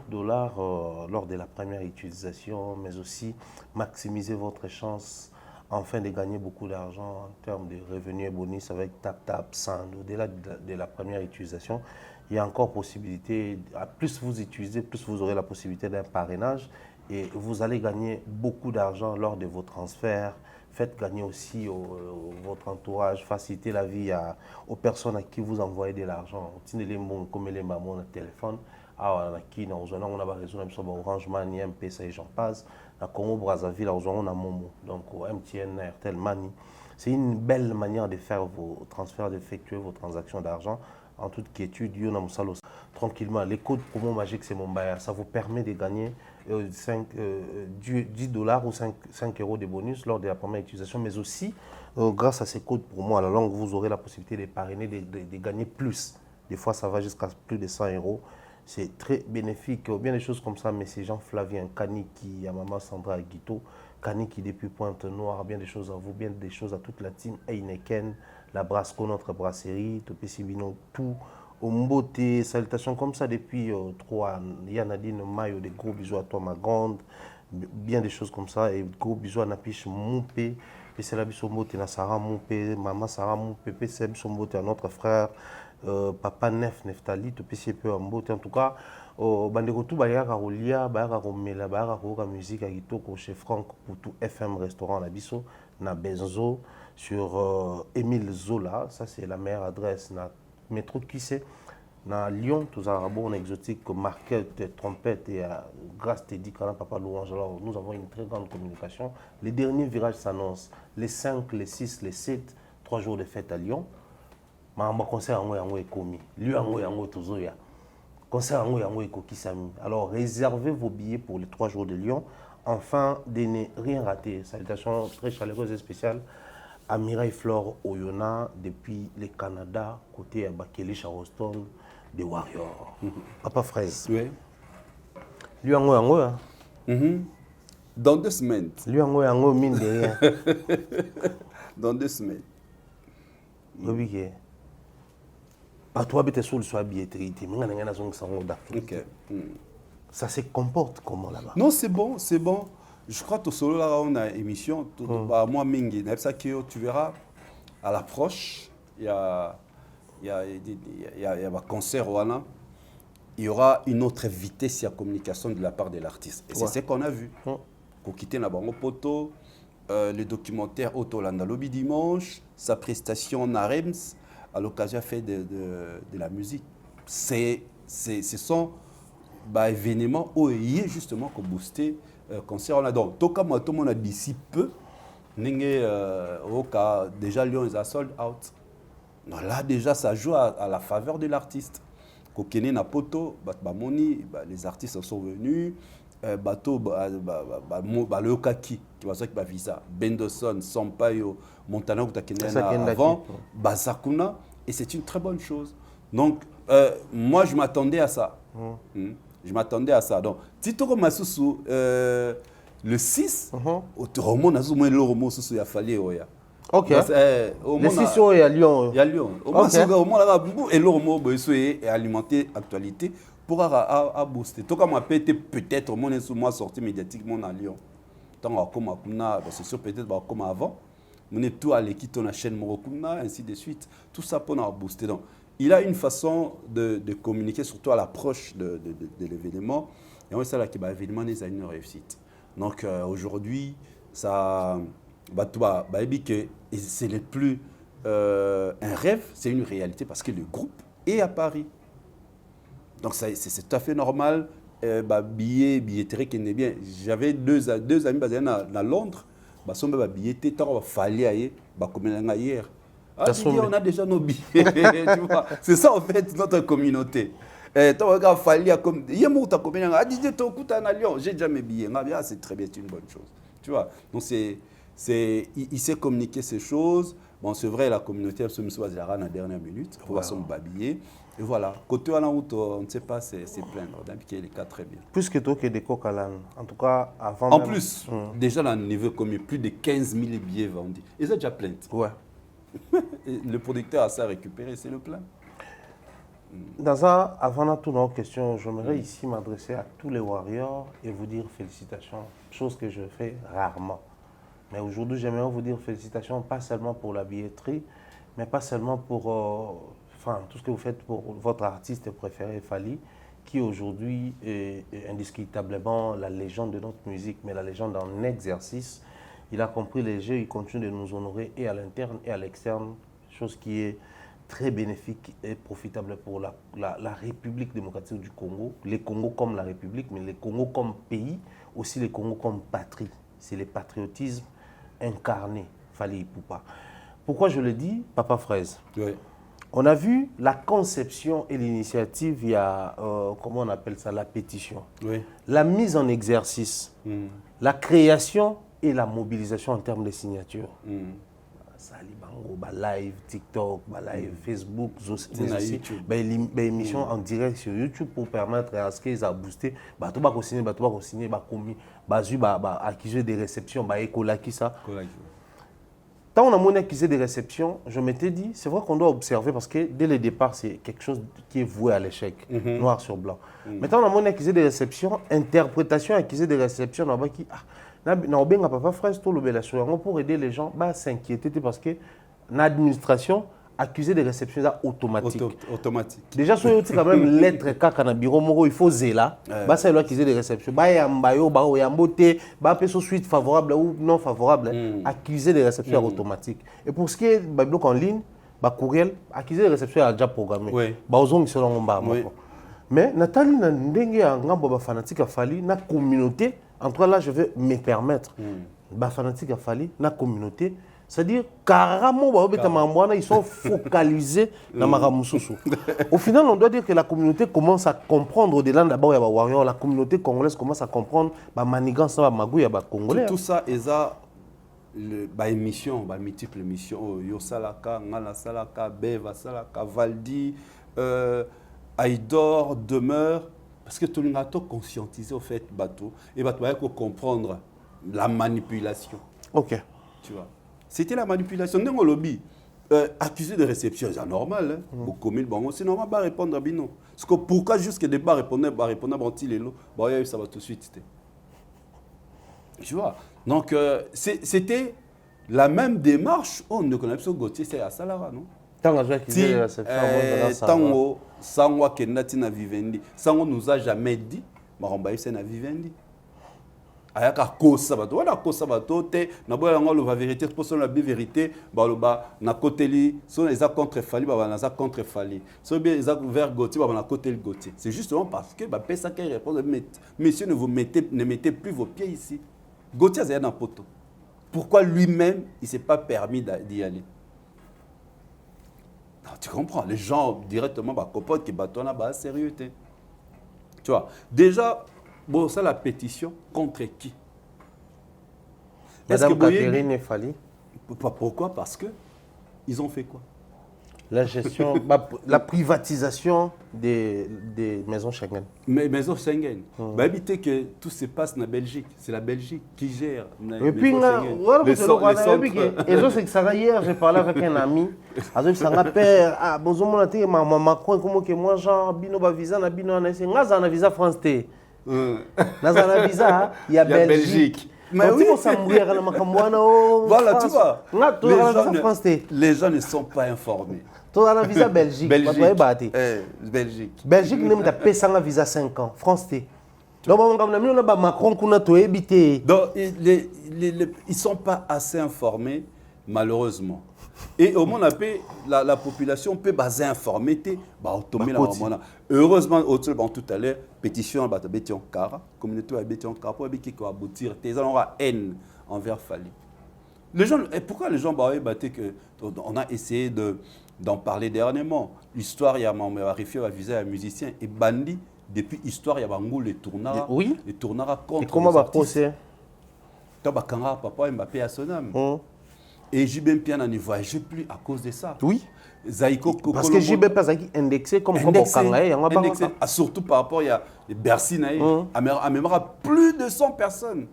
lors de la première utilisation, mais aussi maximiser votre chance enfin de gagner beaucoup d'argent en termes de revenus et bonus avec tap send. Au-delà de la première utilisation, il y a encore possibilité, à plus vous utilisez, plus vous aurez la possibilité d'un parrainage et vous allez gagner beaucoup d'argent lors de vos transferts. Faites gagner aussi votre entourage, facilitez la vie aux personnes à qui vous envoyez de l'argent. Comme les mamans au téléphone, on a besoin de Orange Money, M-Pesa et j'en passe. À Congo Brazzaville, on a Momo, donc MTN, Airtel Money. C'est une belle manière de faire vos transferts, d'effectuer vos transactions d'argent. En toute quiétude, tranquillement. Les codes promo magiques, c'est Mumbaya. Ça vous permet de gagner $10 ou 5 euros de bonus lors de la première utilisation, mais aussi, grâce à ces codes promo, à la longue, vous aurez la possibilité de parrainer, de gagner plus. Des fois, ça va jusqu'à plus de 100 euros. C'est très bénéfique. Bien des choses comme ça, mais c'est Jean-Flavien Kaniki, à Maman Sandra Guito, Kaniki depuis Pointe-Noire, bien des choses à vous, bien des choses à toute la team Heineken, la Brasco, notre brasserie, Topé-Sibino, tout, Ombote, salutations comme ça depuis 3 ans. Yanadine Mayo, des gros bisous à toi, ma grande, bien des choses comme ça, et gros bisous à Napiche Moupé, et c'est la bisou Mbote, na Sarah Moupé, maman Sarah Moupé, c'est bisou Mbote à notre frère, papa Neftali, Topé-Sibé Mbote, en tout cas, bandeko tout bayaka rolia bayaka romela bayaka roka musique agitoko chez Franck pour tout FM restaurant la biso na Benzo sur Émile Zola, ça c'est la meilleure adresse na métro Kissé na Lyon tous arabes exotique marquette trompette et grâce Teddy Kana papa louange. Alors nous avons une très grande communication. Les derniers virages s'annoncent les 5 les 6 les 7 3 jours de fête à Lyon. Ma concert yango ekomi lui yango tozoya concert yango ekokisami. Alors réservez vos billets pour les 3 jours de Lyon afin de ne rien rater. Salutations très chaleureuses et spéciales à Mireille Flore Oyona depuis le Canada côté à Bakeli Charleston des Warriors. Papa Fraise. Oui. Lui en haut, Dans 2 semaines. lui en haut, mine de rien. Dans 2 semaines. Oui, ok. Bah, toi, tu es sur le billetterie, tu es Ok. Ça se comporte comment là-bas? Non, c'est bon, c'est bon. Je crois que solo là, on a une émission. Bah, moi, Mingi, tu verras, à l'approche, il y a un concert Wana. Il y aura une autre vitesse de communication de la part de l'artiste. Et c'est ce qu'on a vu. Pour quitter Nabango Poto, le documentaire Otto Landalobi dimanche, sa prestation Narems, à l'occasion fait de la musique. Ce sont événements où il y a justement qu'on booster concert. On a donc, tout comme tout le monde a d'ici peu, déjà Lyon est à sold out. Non, là déjà ça joue à la faveur de l'artiste. Kokene na poto, les artistes sont venus. Bateau, le Kaki, qui va sortir visa. Benderson, Sampaio, Montana, avant, Bazakuna, et c'est une très bonne chose. Donc, moi, je m'attendais à ça. Je m'attendais à ça. Donc, Tito Masusu, le 6, au roman, il a fallu. Ok. Le 6, il y a Lyon. Il y a Lyon. Au moins, et le roman est alimenté l'actualité. Pour booster. Tout comme peut-être mon sorti médiatiquement à Lyon. Tant comme c'est sûr peut-être comme avant. On est tout à l'équipe on la chaîne Morokuna ainsi de suite. Tout ça pour booster. Donc il a une façon de communiquer surtout à l'approche de l'événement. Et on sait là que l'événement est une réussite. Donc aujourd'hui ça c'est le plus un rêve, c'est une réalité parce que le groupe est à Paris. Donc c'est tout à fait normal. Billetterie qui est bien. J'avais deux amis basés à Londres. Billetterie, tant fallait aller, hier. On a déjà nos billets. C'est ça en fait notre communauté. Tant que fallait comme hier ta combien à Didier to kuta na Lyon, j'ai déjà mes billets. C'est très bien, c'est une bonne chose. Tu vois. Donc il sait communiquer ces choses. Bon, c'est vrai, la communauté se met à la dernière minute. Il faut son babiller. Et voilà, côté on ne sait pas, c'est plein. Donc, il y a les cas très bien. Plus que toi, que des coques à l'âne. En tout cas, avant. En plus, déjà, dans le niveau commun, plus de 15 000 billets vendus. Et c'est déjà plein. Ouais. Le producteur a ça récupéré, c'est le plein. Dans ça, avant toute notre question, j'aimerais ici m'adresser à tous les Warriors et vous dire félicitations. Chose que je fais rarement. Mais aujourd'hui, j'aimerais vous dire félicitations, pas seulement pour la billetterie, mais pas seulement pour tout ce que vous faites pour votre artiste préféré, Fally, qui aujourd'hui est indiscutablement la légende de notre musique, mais la légende en exercice. Il a compris les jeux, il continue de nous honorer et à l'interne et à l'externe, chose qui est très bénéfique et profitable pour la République démocratique du Congo, les Congos comme la République, mais les Congos comme pays, aussi les Congos comme patrie. C'est le patriotisme incarné, Fally Ipupa. Pourquoi je le dis, Papa Fraise? Oui. On a vu la conception et l'initiative, il y a, comment on appelle ça, la pétition. Oui. La mise en exercice, la création et la mobilisation en termes de signatures. Live TikTok, live Facebook, émission en direct sur YouTube pour permettre à ce qu'ils a boosté. Tout va signer, accuser des réceptions, ça. Tant on a mon accusé des réceptions, je m'étais dit, c'est vrai qu'on doit observer parce que dès le départ, c'est quelque chose qui est voué à l'échec, noir sur blanc. Mais tant on a mon accusé des réceptions, interprétation accusé des réceptions, on a qui papa frère pour aider les gens à s'inquiéter parce que l'administration accusé de réception automatique. Déjà, si on quand même lettre dans le bureau, il faut zéla. C'est accusé de réception. Suite favorable ou non favorable, accusé de réception automatique. Et pour ce qui est du bloc en ligne, courriel, accusé de réception est déjà programmé. Mais Nathalie, n'a fanatique à Fally, na communauté. En tout cas, là, je vais me permettre. Fanatique à Fally, na communauté. C'est-à-dire, carrément, ils sont focalisés dans Maramoussousou. Au final, on doit dire que la communauté commence à comprendre, au-delà d'abord, il y a Warrior, la communauté congolaise commence à comprendre manigance, Magouya, Congolais. Tout ça, ils ont émission, multiples émissions. Yo Salaka, Ngala Salaka, Beva Salaka, Valdi, Aïdor, Demeure. Parce que tout le monde a conscientisé au fait bateau et bateau il faut comprendre la manipulation. Ok. Tu vois. C'était la manipulation. Dans le lobby, accusé de réception, c'est normal. Hein? C'est normal de répondre à Bino. Parce que pourquoi juste que des bars répondent à il ça va tout de suite. Tu vois. Donc, c'était la même démarche. On ne connaît pas Gauthier, c'est à Salara, non? Tant que j'ai réception, Tango, Sangwa Kenati na Vivendi. Sango nous a jamais dit, Maramba c'est na Vivendi. Ayaka kosa bato, wala kosa bato te, na boya ngo la vérité, pour son la vérité, ba na koteli, son les a contre-fali, ba na za contre-fali. So bien les a vers Gauthier, ba na koteli Gauthier. C'est justement parce que ba pesa qui répond, messieurs ne mettez plus vos pieds ici. Gauthier a dans poto. Pourquoi lui-même il s'est pas permis d'y aller? Non, tu comprends, les gens directement comportent que bateau là bas sérieux. Tu vois, déjà, bon, ça la pétition contre qui? Madame Catherine Fali. Pourquoi? Parce que ils ont fait quoi? La gestion, la privatisation des maisons Schengen. Mais maisons Schengen. Bah, évitez que tout se passe en Belgique. C'est la Belgique qui gère. Et puis, hier, j'ai parlé avec un ami. Ah, bonjour, mon ami, Macron, comment que moi, Jean, Bino, visa, na Bino, na visa France T. Na visa, il y a Belgique. Mais oui, voilà, tu vois. Les gens ne sont pas informés. Tu as un visa Belgique. Belgique. Belgique, nous avons un visa 5 ans. France T. Donc, Macron, donc, ils ne sont pas assez informés, malheureusement. Et au moins, la population peut baser informée. Heureusement, tout à l'heure, pétition à Bétion Kara, communauté à Bétion Kara, pour aboutir, ils ont la haine envers Fali. Les gens, et pourquoi les gens on a essayé d'en parler dernièrement. L'histoire, il y a vérifié à viser un musicien et bandit depuis l'histoire, il y a les tournara. Oui. Les tournara contre. Et comment va procès? Papa Mbappé à son âme. Et JB Piana ne voyage plus à cause de ça. Oui. Zaïko, parce que JB pas indexé comme Kangaï. Surtout par rapport à Bercy, à plus de 100 personnes.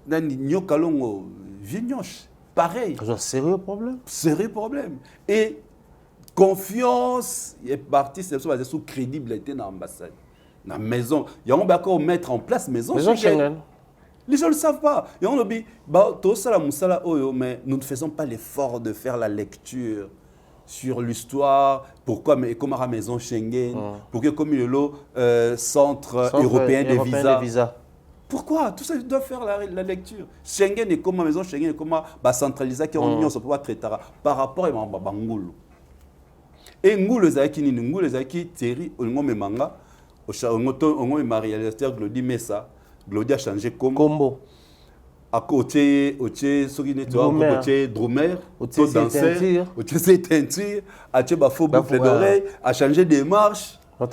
Nyokalongo, Vignoche, pareil. C'est un sérieux problème. Sérieux problème. Et confiance est partie, c'est basé sur crédibilité dans l'ambassade. Dans la maison. Il y a encore mettre en place maison Schengen. Les gens ne le savent pas. Et on dit, mais nous ne faisons pas l'effort de faire la lecture sur l'histoire, pourquoi comment la maison Schengen, pourquoi comme le centre européen des visas. Pourquoi? Tout ça, doit faire la lecture. Schengen est comme la maison Schengen, est comme centralisé qui ont se pouvoir traiter par rapport à Ngoulou. Et Ngoulou les Zaki, Thierry, Manga, au réalisateur Glody Messa. Glody a changé combo. À côté, Drumer, au danseur, au teinture, à faux boucle d'oreille, à changer de marche. À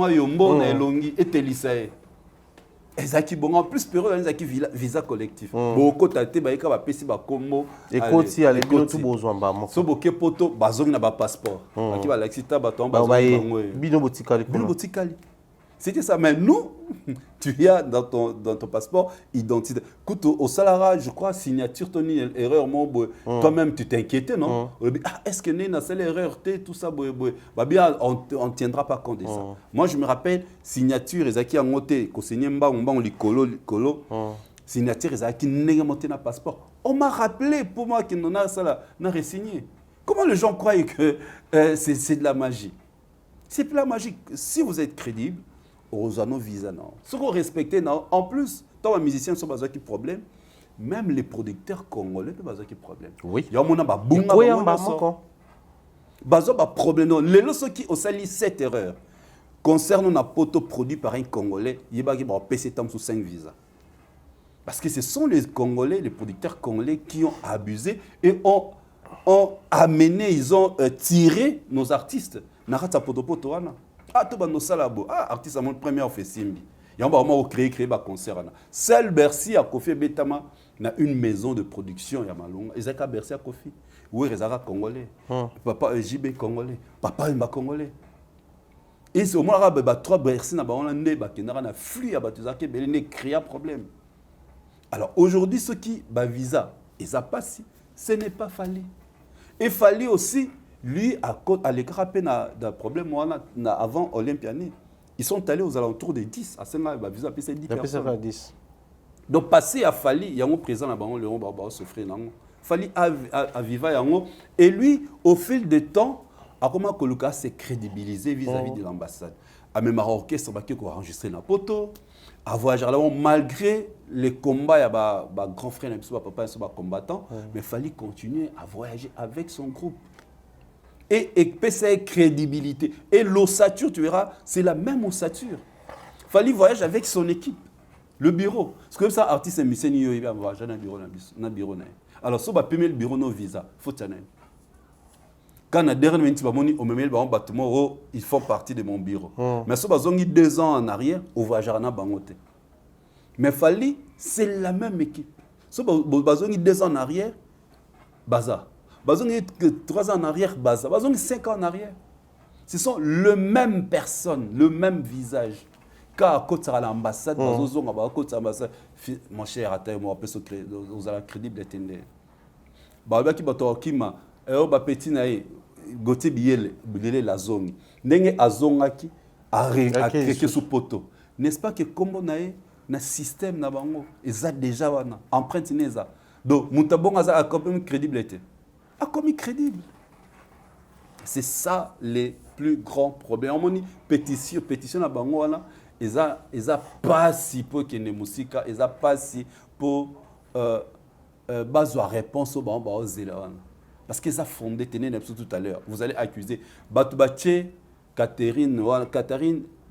Yombo, na Elongi, et Télissae. Ezaki bon en plus période ezaki visa collectif. Beaucoup taté ba eka ba pesi ba combo. Et koti ale tout besoin ba mo. So boke poto bazongi na ba passeport. Aki ba laxita ba ton ba bino botikali. Bino botikali. C'était ça. Mais nous, tu as dans ton passeport identité. Écoute, au Salara, je crois, signature, ton erreur, toi-même, tu t'inquiétais, non? Est-ce que n'est pas l'erreur, tout ça, bien, on ne tiendra pas compte de ça. Moi, je me rappelle, signature, Ezaki a monté, on lit colo, signature, Ezaki n'a monté dans le passeport. On m'a rappelé pour moi qu'il n'en a ça là, n'a re-signé. Comment les gens croient que c'est de la magie? C'est pas la magie. Si vous êtes crédible, aux anneaux visa, non. Ce qu'on respecte, non. En plus, tant les musiciens sont pas qui problème, même les producteurs congolais sont pas qui problème. Oui. Il y a mon aba bunga ba problème non. Les lorsqu'ils qui ont sali cette erreur concernant un poteau produit par un Congolais, il y a qui va passer temps sous 5 visas. Parce que ce sont les Congolais, les producteurs congolais qui ont abusé et ont amené, ils ont tiré nos artistes. Narata poto poto wana. Ah, tout le monde artiste à mon premier fait Simbi. Il y a un moment où créer un concert. Seul Bercy a Kofi Betama a une maison de production. Il y a Malonga. Ils ont Bercy à Kofi. Oui, ils sont congolais. Papa JB congolais. Papa Mba congolais. Et c'est au moins là, bah, trois Bercy na bango nde ba kenara na flux à batuzaki belene créa problème. Alors aujourd'hui ceux qui ba visa ils a passé, ce n'est pas fallu. Et fallu aussi lui à l'écran na problème na avant Olympiane. Ils sont allés aux alentours de 10 à 5 ba visa puis c'est 10 personnes. 10. Donc passer à Fali, il y a un président là-bas, Léon Barbaros souffrir non. Fali à Viva yango et lui au fil du temps a comment Koluka s'est crédibilisé vis-à-vis de l'ambassade. A même orchestre qui a enregistré na poto, a voyagé là malgré les combats il y a ba grand frère et papa sont combattants, mais Fali continuer à voyager avec son groupe. Et PCA crédibilité et l'ossature tu verras, c'est la même ossature. Fali voyage avec son équipe. Le bureau. C'est comme ça, artiste et musicien, il va voyager dans le bureau. Alors, si on payer le bureau, nos visa, il faut tenir. Quand on a dernier bâtiment, ils font partie de mon bureau. Mais si on a 2 ans en arrière, on va voyager dans le mais Fali, c'est la même équipe. Si on a 2 ans en arrière, Baza. Si on a 3 ans en arrière, Baza. Si on a 5 ans en arrière. Ce sont les mêmes personnes, le même visage. Quand on a l'ambassade, mon cher, on a crédible. Petit Gauthier Biel la zone. Nenge azongaki a créé sous poteau. N'est-ce pas que comme on a un système na bango, eza déjà wana empreinte neza. Donc mutabonga za comme crédibilité. A comme crédible. C'est ça les plus grands problèmes. On dit pétition na bango wana. Ils ont pas si pour que les musiques, ils ont pas si pour baser réponse au bambou zélan. Parce qu'ils ont fondé tenez tout à l'heure. Vous allez accuser Batubache, Catherine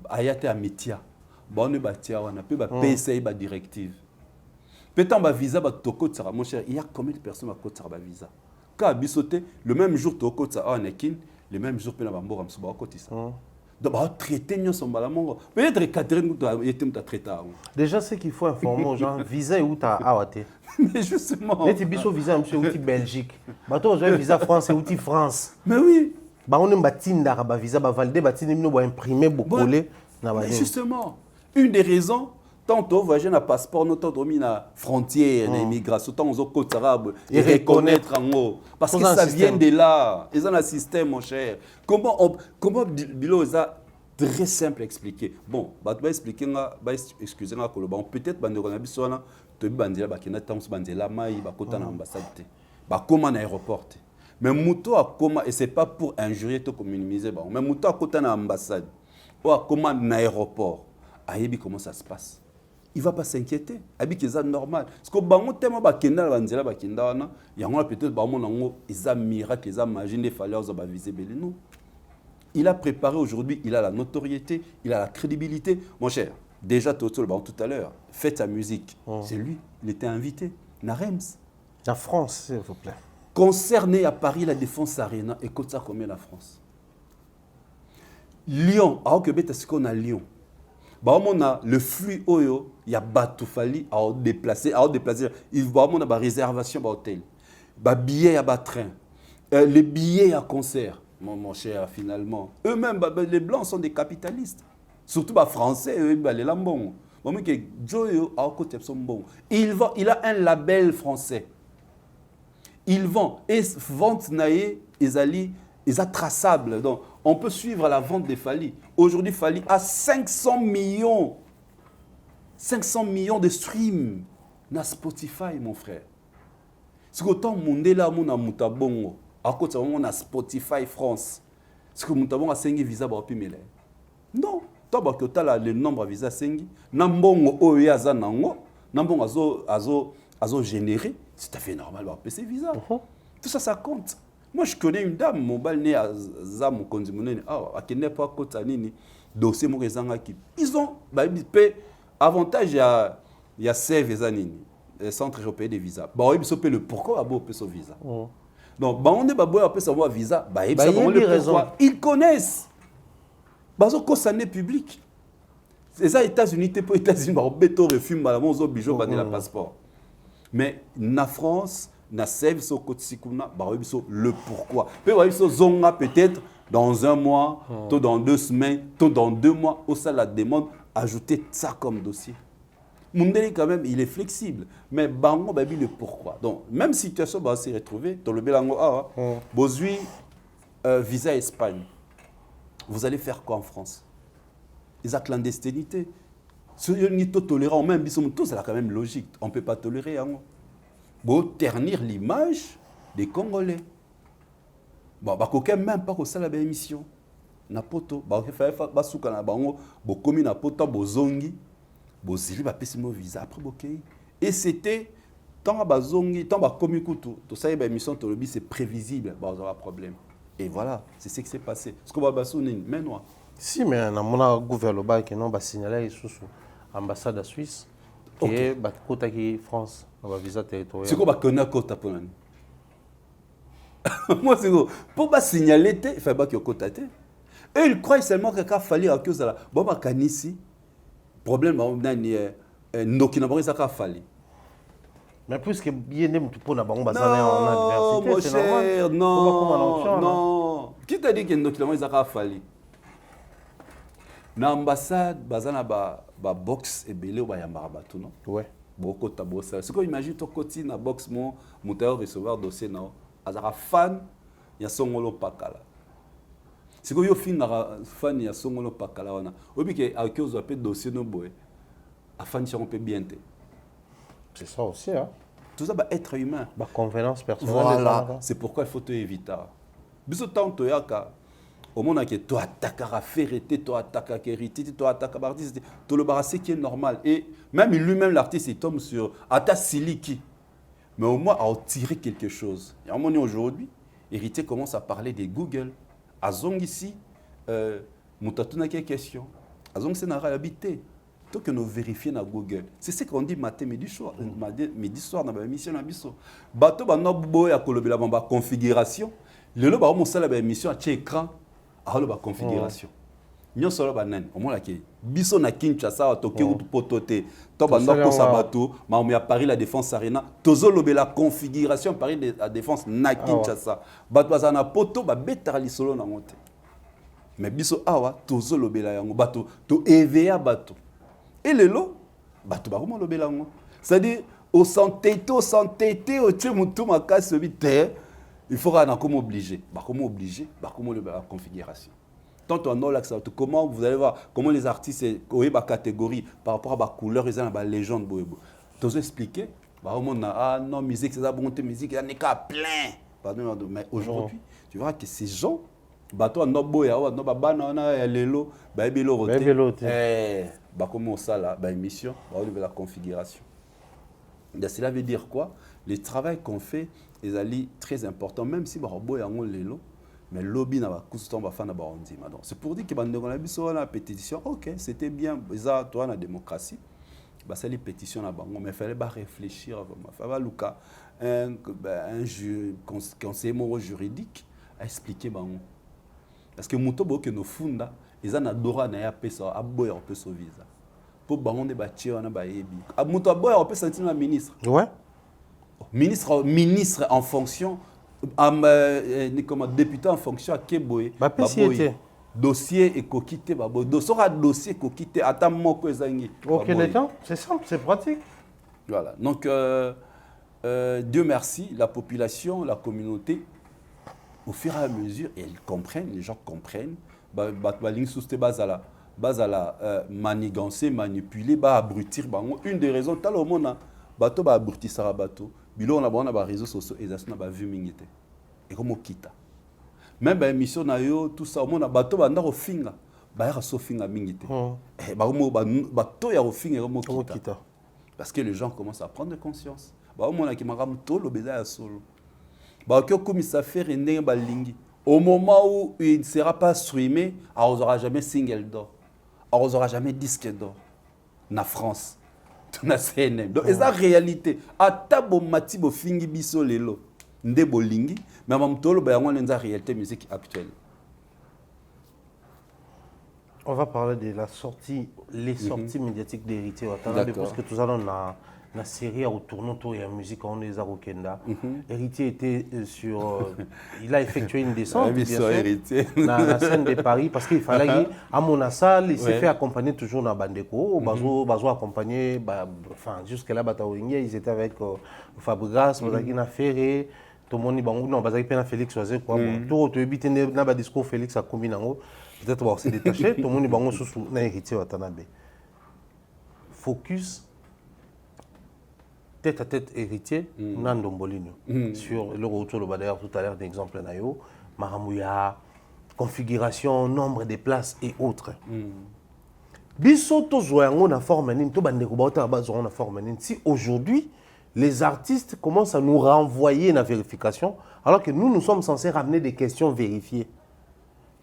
Ayate Amitia. Bonne Batia, on a pu PSA ba directive. Peut-être ba visa ba toko tsara mon cher, il y a combien de personnes à côté de visa. Quand bisoté le même jour toko tsara en ekin, le même jour pena bambo ramso ba côté ça. Donc, peut-être que Catherine a traité. Déjà, ce qu'il faut informer aux gens, visa où tu as Awate. Mais justement. Mais tu as visa où tu Belgique. Tu as visa France où tu France. Mais oui. On a un visa, validé, imprimé, collé. Mais justement, une des raisons, tantôt voyager un passeport, tant mis la frontière, l'immigration, tant aux côtes arabes, et reconnaître en haut. Parce que ça vient de là. Ils ont un système, mon cher. Comment Bilo a très simple à expliquer. Bon, je vais expliquer, excusez-moi, peut-être que vous avez besoin de bandela, bandela, maï, bakota na ambassade. Comment aéroport. Mais Mouto a comment, et ce n'est pas pour injurier, pour minimiser, mais Mouto a côté na ambassade, ou à comment un aéroport. Aïebi, comment ça se passe? Il ne va pas s'inquiéter. C'est normal. Parce que bango tellement bakenda banzela bakenda wana, yango peut-être bango nango ils a miracle, ils a magie des fallait za ba viser belino. Il a préparé aujourd'hui, il a la notoriété, il a la crédibilité. Mon cher, déjà tout à l'heure, faites sa musique. C'est lui, il était invité. Narems. La France, s'il vous plaît. Concerné à Paris la Défense Arena, écoute ça combien la France. Lyon, alors que bête est-ce qu'on a Lyon. Bah, on a le flux oyo, il y a Batoufali à déplacer, il va avoir une réservation à hôtel, bah billets à train, les billets à concert, mon cher finalement. Eux-mêmes, les blancs sont des capitalistes, surtout bah français, eux, bah, les lambons. Bon, que Joe à côté sont bons. Il a un label français. Ils vend et vente naïe, ils a traçable. Donc, on peut suivre la vente de Fali. Aujourd'hui, Fali a 500 millions. 500 millions de streams na Spotify, mon frère. C'est qu'autant Mondela mon Moutabongo, à côté on a Spotify France. C'est que Moutabongo a 5 visa ba pimele. Non, toi ba que le nombre de visa 5, nambongo oyaza nango, nambongo azo générer, c'est tout à fait normal ba PC visa. Tout ça compte. Moi, je connais une dame, mon bal né à Zam, à qui n'est pas côté nini, dossier mon qui. Ils ont, avantage, il y a CEV et Zanini, le Centre européen des visas. Bah, ils ont le pourquoi à beau ce visa. Donc, bah, on est baboué à savoir visa, bah, ils pourquoi. Ils connaissent. Bah, ça concerne public. C'est ça, États-Unis, t'es pas États-Unis, bah, on béton refume, bah, on a bijou, bah, la passeport. Mais, na France, na sève so kotisikuna ba le pourquoi pe wa so zonga peut-être dans un mois, tout dans 2 semaines, tout dans 2 mois, au ça la demande, ajouter ça comme dossier. Mundeli quand même, il est flexible. Mais bango babi le pourquoi. Donc, même situation va se retrouver, dans le Bélango, Bozui, visa Espagne. Vous allez faire quoi en France? Ils ont clandestinité. Si on tolérant, même tout, c'est quand même logique. On ne peut pas tolérer. Pour ternir l'image des Congolais. Bon, bah, même pas que ça la émission. Na poto, bah, il faut pas souka na bango, bo komi na poto, bo zongi, bo zili ba pesi mo visa après bo kei. Et c'était tant ba zongi, tant ba komi kutu, tout ça ba émission to lobi c'est prévisible, bah on aura problème. Et voilà, c'est ce qui s'est passé. Ce que ba baso ni mais non. Si mais na mona gouvernement qui non ba signaler sous ambassade de Suisse et ba kota qui France, ba visa territorial. C'est quoi ba connaître kota pour nani? Moi c'est pour ba signaler il faut pas que kota te. Et ils croient seulement qu'il a fallu à cause de la bon kanisi problème nani ndoki na bango ça a fallu. Mais puisque bien aimé tout pour na bango bazana en université c'est normal. Non. Qui t'a dit que ndoki na bango ça a fallu? Na ambassade bazana ba box et belé ba yambara batu non? Ouais. Boko tabosa. C'est quoi imagine to koti na box mon moteur recevoir dossier na azara fan ya songolo pakala. Si vous avez un fan ya songolo pakala wana obi ke akiozo pe dossier no boy afan si on peut bien te. C'est ça aussi hein. Tout ça va être humain. Ba convenance personnelle. Voilà, c'est pourquoi il faut te éviter. Biso tant to yaka au monde que toi attaquer à ferreté, toi attaquer à hérité, toi attaquer à artiste, tout le barassé qui est normal et même lui-même l'artiste il tombe sur ata siliki. Mais au moins à tirer quelque chose. Et à un moment aujourd'hui, hérité commence à parler de Google. Azong ici, Moutatuna qui question. Azong c'est n'a habité. Tant que nous vérifions dans Google. C'est ce qu'on dit matin, midi soir dans la émission na biso. Bato ba no boy a kolobela ba configuration. Le lo ba mo sala ba émission à écran a ba configuration. Nyo solo ba nan. Au moins là qui biso na Kinshasa to ke ou potote. To ba no ko sa bato, ma on a Paris la défense arena. Tozo lobela configuration Paris la défense na Kinshasa. Bato ba na poto ba betali solo na monte. Mais biso awa tozo lobela yango bato to EVA bato. Et le lot, bato ba comment lobela yango. C'est-à-dire au santé, au tue mutu makasi obité. Il faudra na comme obligé. Ba comment la configuration. Tant on a l'accès, comment vous allez voir comment les artistes ont ba catégorie par rapport à ba couleur ils ont ba légende boyebo. Tous expliquer, ba ah non musique c'est ça bonté musique il n'est qu'à plein. Pardon mais aujourd'hui, tu vois que ces gens bato no boya no ba bana na lelo ba ebelo roté. Ba comment ça là ba émission, ba on la configuration. Donc cela veut dire quoi? Le travail qu'on fait est très important même si ba boya ngo lelo. Mais le lobby n'a pas coûté ba fana ba ondima. Donc c'est pour dire que bande na biso na pétition, OK, c'était bien ça toi la démocratie. Bah c'est les pétitions na bango mais fallait pas réfléchir vraiment. Fallait luka un conseiller moral juridique a expliqué bango. Parce que muto bo que no funda ils en adora na ya pesa aboya on peut so visa. Pour bango de bâtir na ba yebi. Muto aboya on peut sentir la ministre. Ouais. Ministre en fonction comme député en fonction à Keboé, dossier et coquité, dossier coquité, attends moko ezangi. Ok, c'est simple, c'est pratique. Voilà. Donc Dieu merci, la population, la communauté, au fur et à mesure, ils comprennent, les gens comprennent. Manigancer, manipuler, abrutir. Une des raisons, tal au monde, bateau ba abrutir ça bateau. Bilo on a réseaux sociaux et ça n'a vu mingité et comme kita même ba émission na yo tout ça on a bateau ba ndako finga ba ya so finga mingité ba mo bateau ya finga comme kita parce que les gens commencent à prendre conscience ba on a ki makam to lo beza ya solo ba ko comme ça fait ndenge ba lingi au moment où il ne sera pas streamé on aura jamais single d'or on aura jamais disque d'or na France. Donc c'est la réalité. Ata bo mati bo fingi biso lelo nde bolingi mais mam tolo ba yango nza réalité musique actuelle. On va parler de la sortie, les sorties médiatiques d'Héritier Watanabe parce que tout ça on a la série au tournant autour de la musique on est à Rokenda. Héritier était sur il a effectué une descente bien sûr dans la scène de Paris parce qu'il fallait à mon salle il s'est fait accompagner toujours dans Bandeko bazo accompagné enfin jusque là ils étaient avec Fabregas Bazakina Ferré tout le monde bango non Bazakina Félix Oazé quoi tout tu habite na ba discours Félix a combiné peut-être va aussi détaché tout le monde bango sous na Héritier Watanabe focus tête à tête héritier, Nando Mbolino. Sur le retour, d'ailleurs tout à l'heure d'exemple Nayo, Maramouya, configuration, nombre de places et autres. Bisoto Zoyango na forme to bande kubauta bazo na forme si aujourd'hui les artistes commencent à nous renvoyer la vérification alors que nous sommes censés ramener des questions vérifiées.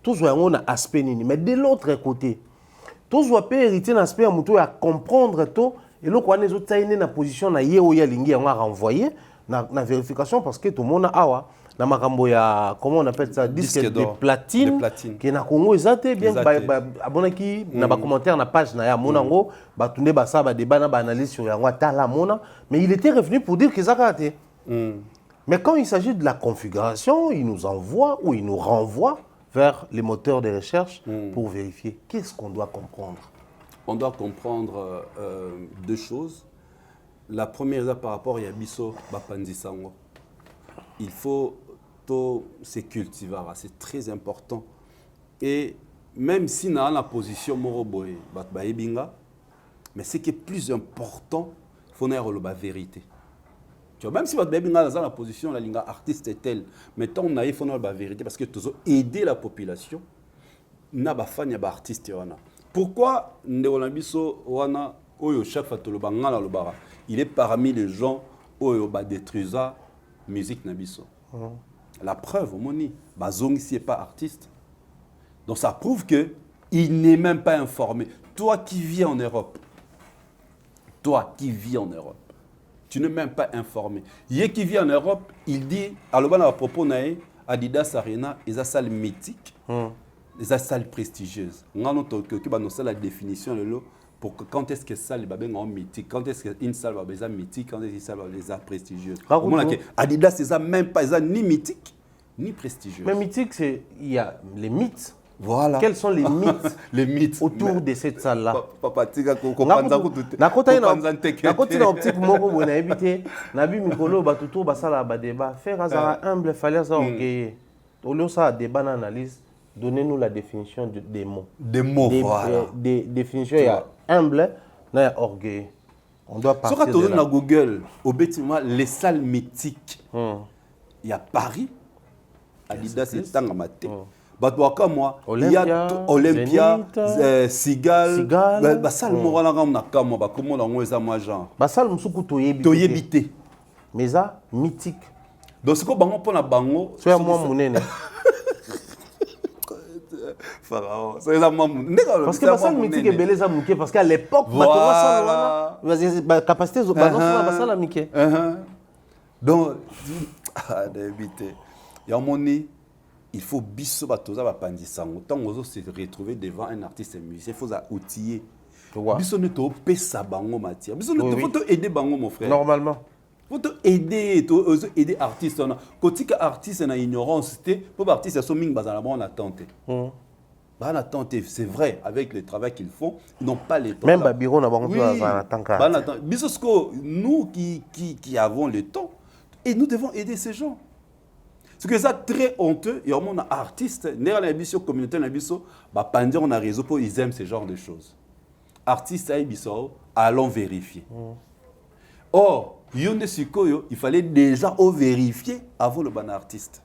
Tout Zoyango na aspect nini mais de l'autre côté, tout Zoyango héritier na aspect à comprendre tout. Et là, quand on est dans la position na ye oya lingi on a renvoyé na vérification parce que tout le monde a na makambo ya comment on appelle ça disque de platine qui na Congo ezate bien abonaki na ba commentaire na page na ya monango ba tunde ba ça ba débat na ba analyse sur yango tala mona mais il était revenu pour dire que ça raté. Mais quand il s'agit de la configuration, il nous envoie ou il nous renvoie vers les moteurs de recherche pour vérifier qu'est-ce qu'on doit comprendre. On doit comprendre deux choses. La première, par rapport à Yabiso Bapandisango, il faut tout se cultiver, c'est très important. Et même si dans la position Moroboy, mais ce qui est plus important, il faut dire la vérité. Tu vois, même si dans la position la linga artiste est telle, mais tant on a il faut dire la vérité parce que tu dois aider la population. Na ba fan ya ba artiste wana. Pourquoi Ndéolambiso wana oyo chaque fois le bangala le bara il est parmi les gens oyo ba détruisa musique nabiso. La preuve moni bazong ici est pas artiste. Donc ça prouve que il n'est même pas informé. Toi qui vis en Europe. Tu n'es même pas informé. Yé qui vit en Europe, il dit alors à propos nae Adidas Arena est une salle mythique. Les salles prestigieuses. On a la définition pour que quand est-ce que salle est mythique, quand est-ce qu'une salle est mythique, quand est-ce qu'une salle est prestigieuse. Adidas c'est même pas ni mythique ni prestigieuse. Mais mythique c'est il y a les mythes. Voilà. Quels sont les mythes, les mythes autour de cette salle-là? Papa, tu as compris. Optique moko on a habité. Nabi Mikolo batuto basala ba débat. Faire hasard humble fallait ça orgueilleux. Au lieu ça débat analyse. Donnez-nous la définition des mots. Des mots, voilà. Des définitions, il y a humble, il y a orgueil. On doit partir de là. Sur Google, au bâtiment, les salles mythiques. Il y a Paris, Adidas et Tangamate. Batouaka moi, il y a Olympia, Sigal, Basal Morala Nakama, Bakomo Langweza Majan. Basal Msuku Toyebite. Mais ça, mythique. Donc, ce qu'on a pour la bango. C'est à moi, mon aîné. Pharaon. Parce que Bassal mythique est belé ça mouké parce qu'à l'époque la capacité de Bassal à mouké. Donc il faut biso batoza bapandisango tant ozo se retrouver devant un artiste musicien il faut ça outiller. Biso ne to pesa bango matière. Biso ne faut aider bango mon frère. Normalement. Faut aider artiste on côté artiste na ignorance pour artiste so ming bazala bon attente. C'est vrai, avec le travail qu'ils font, ils n'ont pas le temps. Même Babiro n'a pas le temps. Nous qui avons le temps, et nous devons aider ces gens. Ce que ça très honteux, il y a un artiste, dans la communauté, on a réseau pour ils aiment ce genre de choses. Artistes, allons vérifier. Or, il fallait déjà vérifier avant le bon artiste.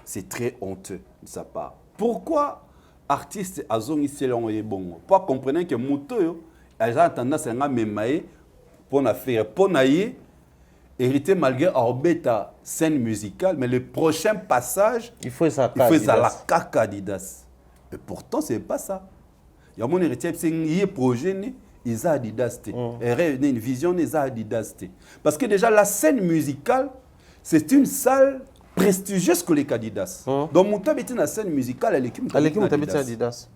C'est très honteux de sa part. Pourquoi artiste azongi selon bon pour comprendre que moto a tendance à memaye pour na faire pour naie hériter malgré orbeta scène musicale mais le prochain passage il faut ça la caca Adidas et pourtant c'est pas ça il y a mon héritier c'est un projet né ils a Adidas une vision ils a Adidas parce que déjà la scène musicale c'est une salle prestigieuse que les Adidas. Donc mon tabiti na scène musicale à l'équipe Adidas.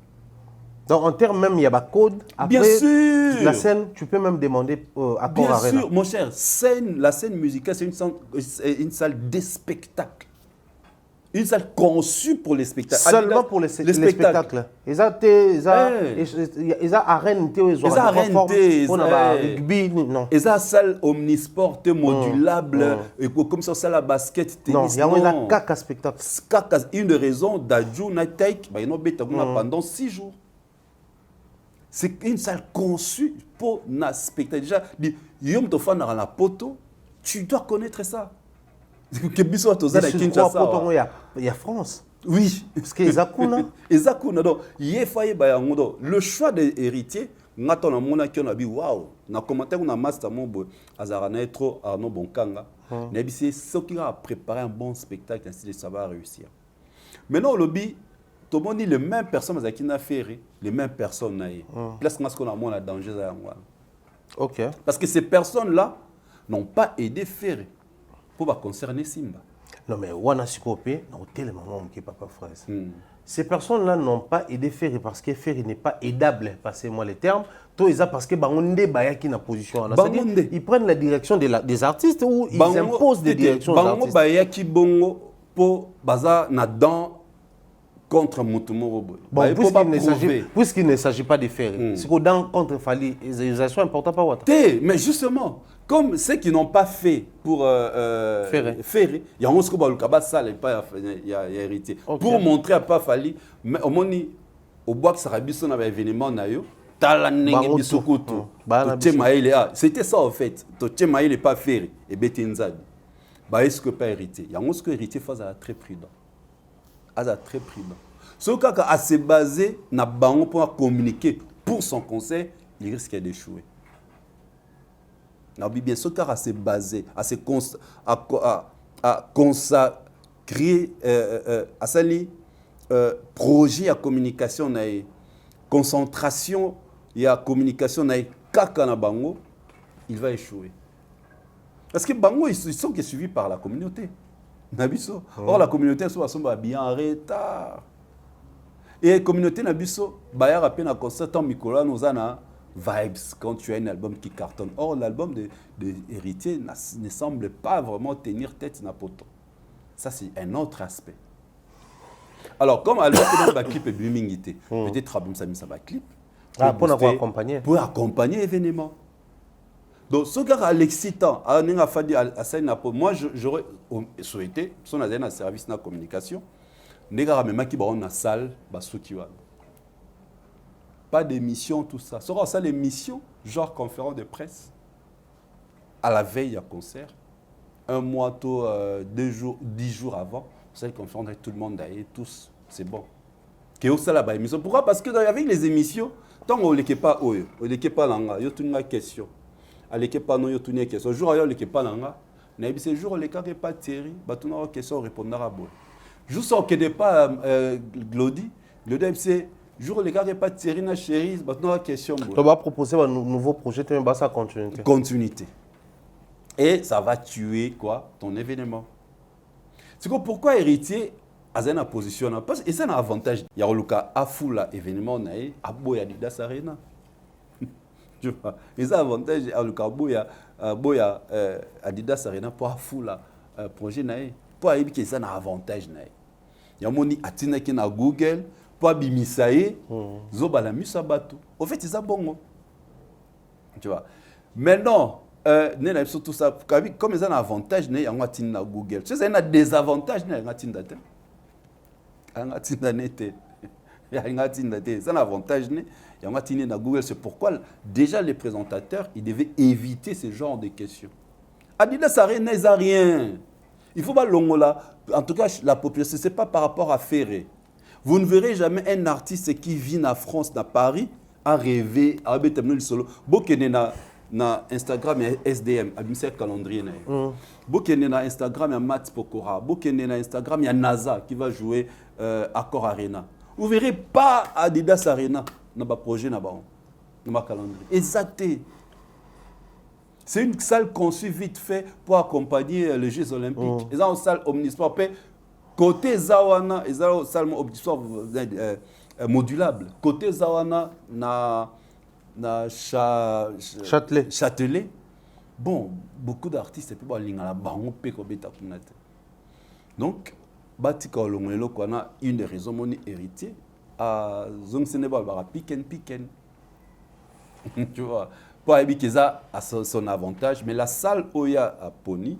Donc, en termes même, il y a un code. Après, Bien sûr. la scène, tu peux même demander à Bien Arena. sûr, mon cher, la scène musicale, c'est une salle de spectacle. Une salle conçue pour les spectacles. Seulement pour les spectacles. Ils ont arène, ils ont rugby, non. Ils ont une salle omnisport, modulable, comme ça, salle à basket, tennis. Non, il y a un caca spectacle. Une des raisons d'Adjou Natek, ils ont pendant 6 jours. C'est une salle conçue pour un spectacle. Déjà, Yom Tofan dans la poto, tu dois connaître ça. Il y a France. Oui. Parce que les Akuna. Donc, le choix des héritiers, on a dit waouh, na commentaire on a master mon azarana trop Arnaud Bonkanga. C'est ce qui a préparé un bon spectacle, ainsi ça va réussir. Maintenant le lobby, tout le monde dit les mêmes personnes qui n'a fait les mêmes personnes naï. Place qu'on a moins danger ça. OK. Parce que ces personnes-là n'ont pas aidé Ferré pour concerner Simba. Non, mais Wana Sikopé, non, tellement qui papa fraise. Ces personnes-là n'ont pas aidé Ferré parce que Ferré n'est pas aidable, passez-moi les termes. Tout ça parce que Bangonde Baya qui n'a position. Ils prennent la direction des artistes ou ils imposent des directions aux artistes. Bangonde Baya qui bongo pour baza na dans contre Moutoumoro. Bon, puisqu'il ne s'agit pas de Ferré, c'est que dans contre Fali, les actions importantes pas Wata. Mais justement, comme ceux qui n'ont pas fait pour Ferré, il y a un truc il y a héritier. Okay. Pour montrer à pas Fali, mais au moins au bois que ça a un événement nayo, c'était ça en fait. Il n'est pas Ferré et Betinzad. Est-ce que pas héritier? Il y a un truc héritier face à très prudent. Très prudent. Ce cas à se baser na bango pour communiquer pour son conseil, il risque d'échouer. Bien sûr, car à se baser, à consacrer à ça projet à communication, concentration et à communication, kaka na bango, il va échouer. Parce que bango, ils sont suivis par la communauté. Or, la communauté est bien en retard. Et la communauté Nabiso, Bayar a peine à constater Mikola, nous avons vibes quand tu as un album qui cartonne. Or, l'album de Héritier ne semble pas vraiment tenir tête na poto. Ça, c'est un autre aspect. Alors, comme album de clip est bimingité, peut-être ça va clip. Pour accompagner. Pour accompagner l'événement. Donc, ce gars, l'excitant, moi, j'aurais souhaité, si on a un service de communication, les gars, même qui sont dans la salle, pas d'émission, tout ça. Ce sera ça l'émission, genre conférence de presse, à la veille à concert, un mois, 2 jours, 10 jours avant, c'est conférence avec tout le monde d'ailleurs, tous, c'est bon. Pourquoi? Parce que avec les émissions, tant qu'on ne l'équipe pas, on ne l'équipe pas là, il y a une question. À l'équipe pas non yo tuni question jour ayo l'équipe pas nanga na ce jour les cas pas Thierry ba tuna question répondre à bon juste au que de pas Glody c'est jour les cas pas Thierry na chérie ba tuna question bon. Tu vas proposer un nouveau projet tu vas ça continuité et ça va tuer quoi ton événement. C'est pourquoi héritier a une position parce que c'est un avantage il y a le cas à foule événement na a boya Adidas Arena. Tu vois, les avantages à Boya Adidas Arena pour foule projet nae pour aider que ça un avantage nae. Il y a moni atina qui na Google pour bimisaye zoba la musabato. Au fait c'est ça bon. Tu vois. Maintenant nena surtout ça comme ils ont un avantage nae en atina Google. Tu sais il y a des désavantages nae en atina date. En atina nete. Il y a un avantage. Il y a Google. C'est pourquoi déjà les présentateurs ils devaient éviter ce genre de questions. Adidas Arena n'a rien. Il faut pas l'ongola. En tout cas, la population, ce n'est pas par rapport à Ferré. Vous ne verrez jamais un artiste qui vit en France, à Paris, à rêver, à terminer le solo. Bokene na Instagram et SDM, à un calendrier. Bokene na Instagram, il y a Matt Pokora. Bokene na Instagram, il y a NASA qui va jouer Accor Arena. Vous ne verrez pas Adidas Arena dans le projet, dans le calendrier. Exactement. C'est une salle conçue vite fait pour accompagner les Jeux Olympiques. Ils ont une salle omnisport. Côté Zawana, ils ont une salle omnisport modulable. Côté Zawana, Châtelet. Bon, beaucoup d'artistes et puis bon, lingala bango pe ko beta kunate. Donc, batika olongelo kwana une des raisons mon héritier à zong seneba ba piken. Tu vois, pas Ebikeza a son avantage, mais la salle Oya à Pony,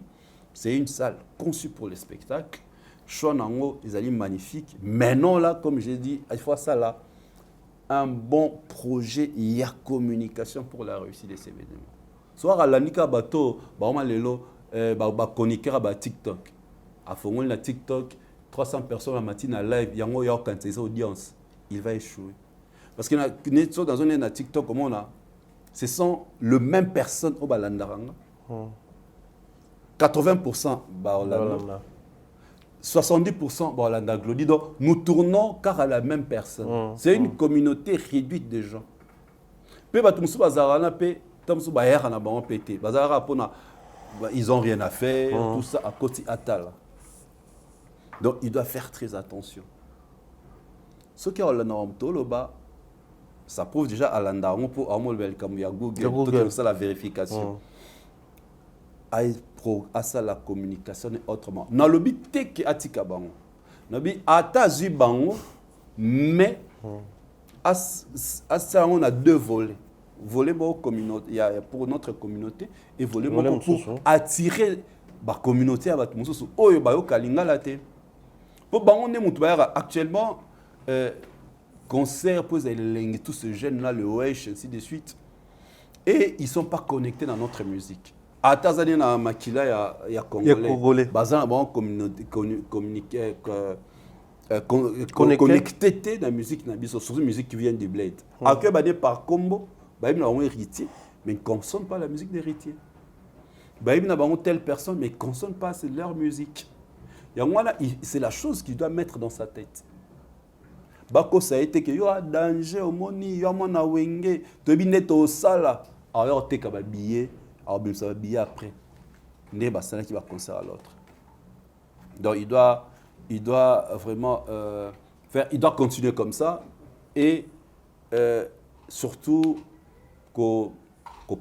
c'est une salle conçue pour les spectacles. Chouanango, ils allaient magnifiques. Maintenant là, comme j'ai dit, il faut ça là, un bon projet, il y a communication pour la réussite de ces événements. Soit à l'Anika Bato, connecter à TikTok. À fond la TikTok, 300 personnes la matinée à live, il y a une audience. Il va échouer. Parce que dans un TikTok, comme on a, ce sont les mêmes personnes au Balandaranga. 80% Baolanda. 70% Baolanda Glody. Donc nous tournons car à la même personne. C'est une communauté réduite de gens. Ils n'ont rien à faire, tout ça à côté Atal. Donc il doit faire très attention. Ce qui est ça prouve déjà à l'andaron pour Google, ça la vérification. À ça la communication est autrement. Dans le but que atika bango. Dans le but atazi bango, mais à ça on a deux volets. Volet pour notre communauté et volet pour attirer la communauté à votre mususu. Oyo bayo kalinga la te. Pour bango ne mutu actuellement concert pour les tous ces jeunes là le wesh ainsi de suite et ils sont pas connectés dans notre musique. À Tanzanie na makila ya congolais. Bazan bon communauté communiquer connecté dans la musique na biso surtout musique qui vient du bled. Après bané par combo baïm na un héritier mais ne consomme pas la musique d'héritier. Baïm na bango telle personne mais consomme pas c'est leur musique. C'est la chose qu'il doit mettre dans sa tête. Bako ça a été que yo a danger au moni yo mona wenge to binet au sala alors te ka ba billet alors bien ça va billet après né ba ça qui va concert à l'autre. Donc il doit vraiment il doit continuer comme ça et surtout ko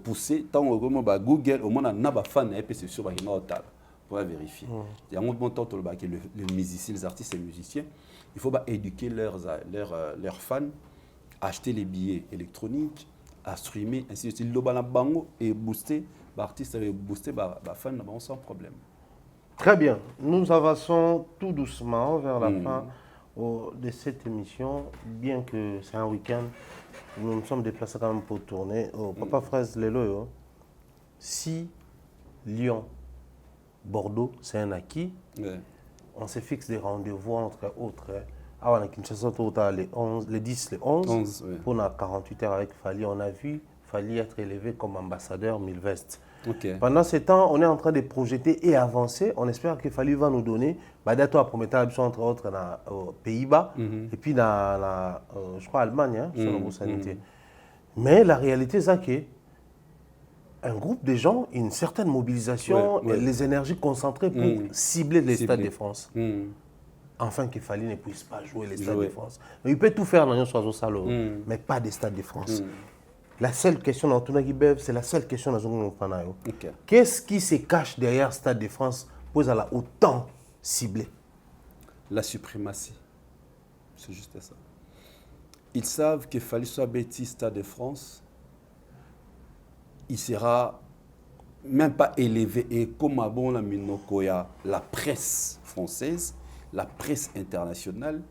pousser tant au Google au moins na ba fan et puis c'est sûr ba hina hotel pour vérifier. Il y a un bon temps que les musiciens, les artistes et les musiciens, il faut éduquer leurs fans, acheter les billets électroniques, à streamer, ainsi de suite. Bango et booster, l'artiste et booster les fans sans problème. Très bien. Nous avançons tout doucement vers la fin de cette émission, bien que c'est un week-end. Nous nous sommes déplacés quand même pour tourner. Papa Fraise Lelo, si Lyon, Bordeaux, c'est un acquis. Ouais. On se fixe des rendez-vous entre autres. On a Kinshasa les 10, les 11 ouais. Pour 48 heures avec Fali. On a vu Fali être élevé comme ambassadeur Milvest. Okay. Pendant ce temps, on est en train de projeter et avancer. On espère que Fali va nous donner Badato à promettre entre autres aux Pays-Bas et puis dans je crois Allemagne, selon sanité. Mais la réalité, c'est que un groupe de gens, une certaine mobilisation, les énergies concentrées pour cibler les Stades de France. Enfin, que Fali ne puisse pas jouer les Stades de France. Mais il peut tout faire dans le salon, mais pas des Stades de France. La seule question dans Touna Gibev, c'est la seule question dans le Panayo. Qu'est-ce qui se cache derrière Stade de France pour la autant ciblé? La suprématie. C'est juste ça. Ils savent que Fali soit bêtise Stade de France. Il sera même pas élevé. Et comme à bon la Minokoya, la presse française, la presse internationale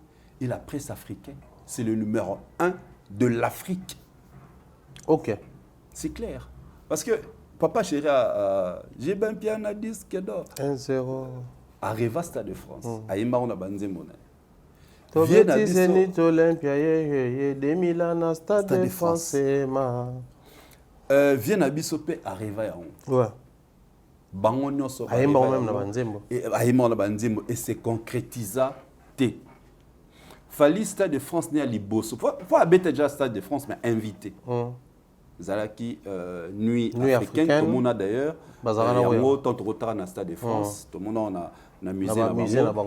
et la presse africaine, c'est le numéro 1 de l'Afrique. Ok. C'est clair. Parce que Papa Chéri j'ai bien piano disque d'or. 1-0. Arriva Stade de France. Aïma on a banzé mon Viens Zénith Olympia, de Milan, Stade de France. Viens à Bissopé, arrive à ouais. Bango nyonso et c'est concrétisa té. Fali Stade de France né à Liboso. Faut habiter déjà Stade de France mais invité. Zalaki nuit africaine comme on a d'ailleurs. Yango tant retard na Stade de France, tout le monde on a musée là-bas.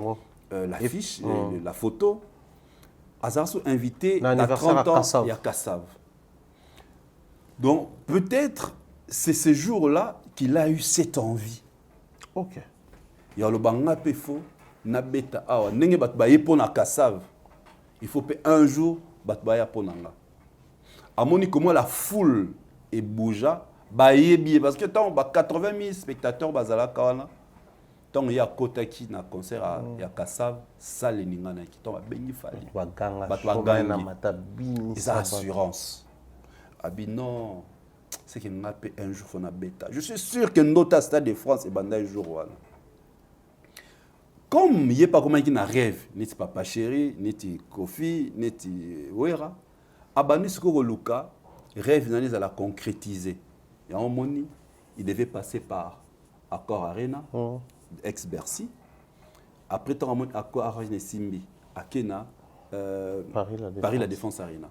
L'affiche, la photo. Azarso invité à L'anniversaire 30 ans, à Kassav. il y a Kassav. Donc, peut-être, c'est ce jour-là qu'il a eu cette envie. Ok. Il y a le banga pefo, na beta awa. Nenge bat baye pour na Kassav. Il faut un jour bat baye pour nanga. Amoni comment la foule est bougea, baye bien parce que tant 80 000 spectateurs bazala kawana. Tant il y a Kotaki na concert à Kassav, ça les ningana qui tant bengi fali. Baganga, Matabini, les assurances. Abi non, c'est qu'il n'a pas un jour na beta. Je suis sûr que notre stade de France est bandé un jour voilà. Comme il n'y a pas comme un rêve, n'est-ce Papa Chéri, n'est-ce Kofi, n'est-ce Wera, Abani Skoro Luka, rêve n'a à la concrétiser. Il y a un moment, il devait passer par Accor Arena, ex-Bercy. Après, tant Accor Arena Simbi, à Kena, Paris la Défense Arena.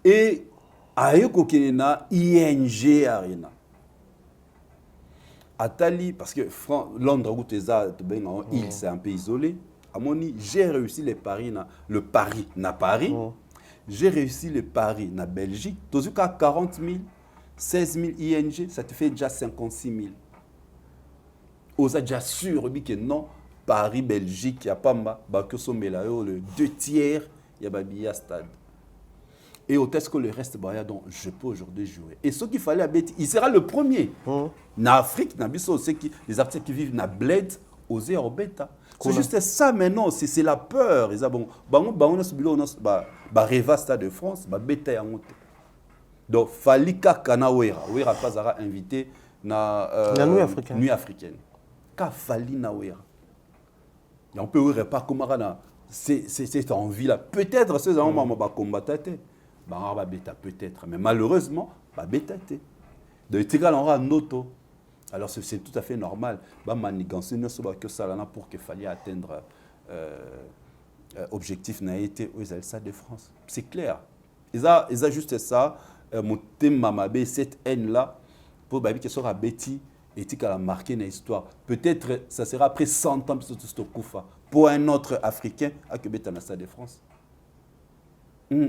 Et à Kena, ING Arena. Atali, parce que Londres, île, c'est un peu isolé. À mon avis, j'ai réussi le Paris na Paris. J'ai réussi le Paris na Belgique. Dans le cas 40 000, 16 000 ING, ça te fait déjà 56 000. Vous êtes déjà sûr que non, Paris, Belgique, il n'y a pas le 2/3, il y a stade. Et au test que le reste, donc je peux aujourd'hui jouer. Et ce qu'il fallait, il sera le premier. En Afrique, les artistes qui vivent dans Bled, oser en bêta. C'est juste ça maintenant, c'est la peur. Ils ont Reva Stade de France, bêta en monté. Donc, Falika Kanawera, Wera pas invité na nuit africaine. Ka Fali Nawera. On peut pas comment c'est envie là. Peut-être ces gens va combattre. Peut-être, mais malheureusement, de Tigal aura un auto. Alors c'est tout à fait normal. Pour qu'il fallait atteindre objectif n'a été aux Stade de France. C'est clair. Ils ont juste ça. Mon thème mamabé cette haine là pour que ce soit Betty et qui a marqué une histoire. Peut-être ça sera après 100 ans pour un autre Africain à Québec dans le Stade de France.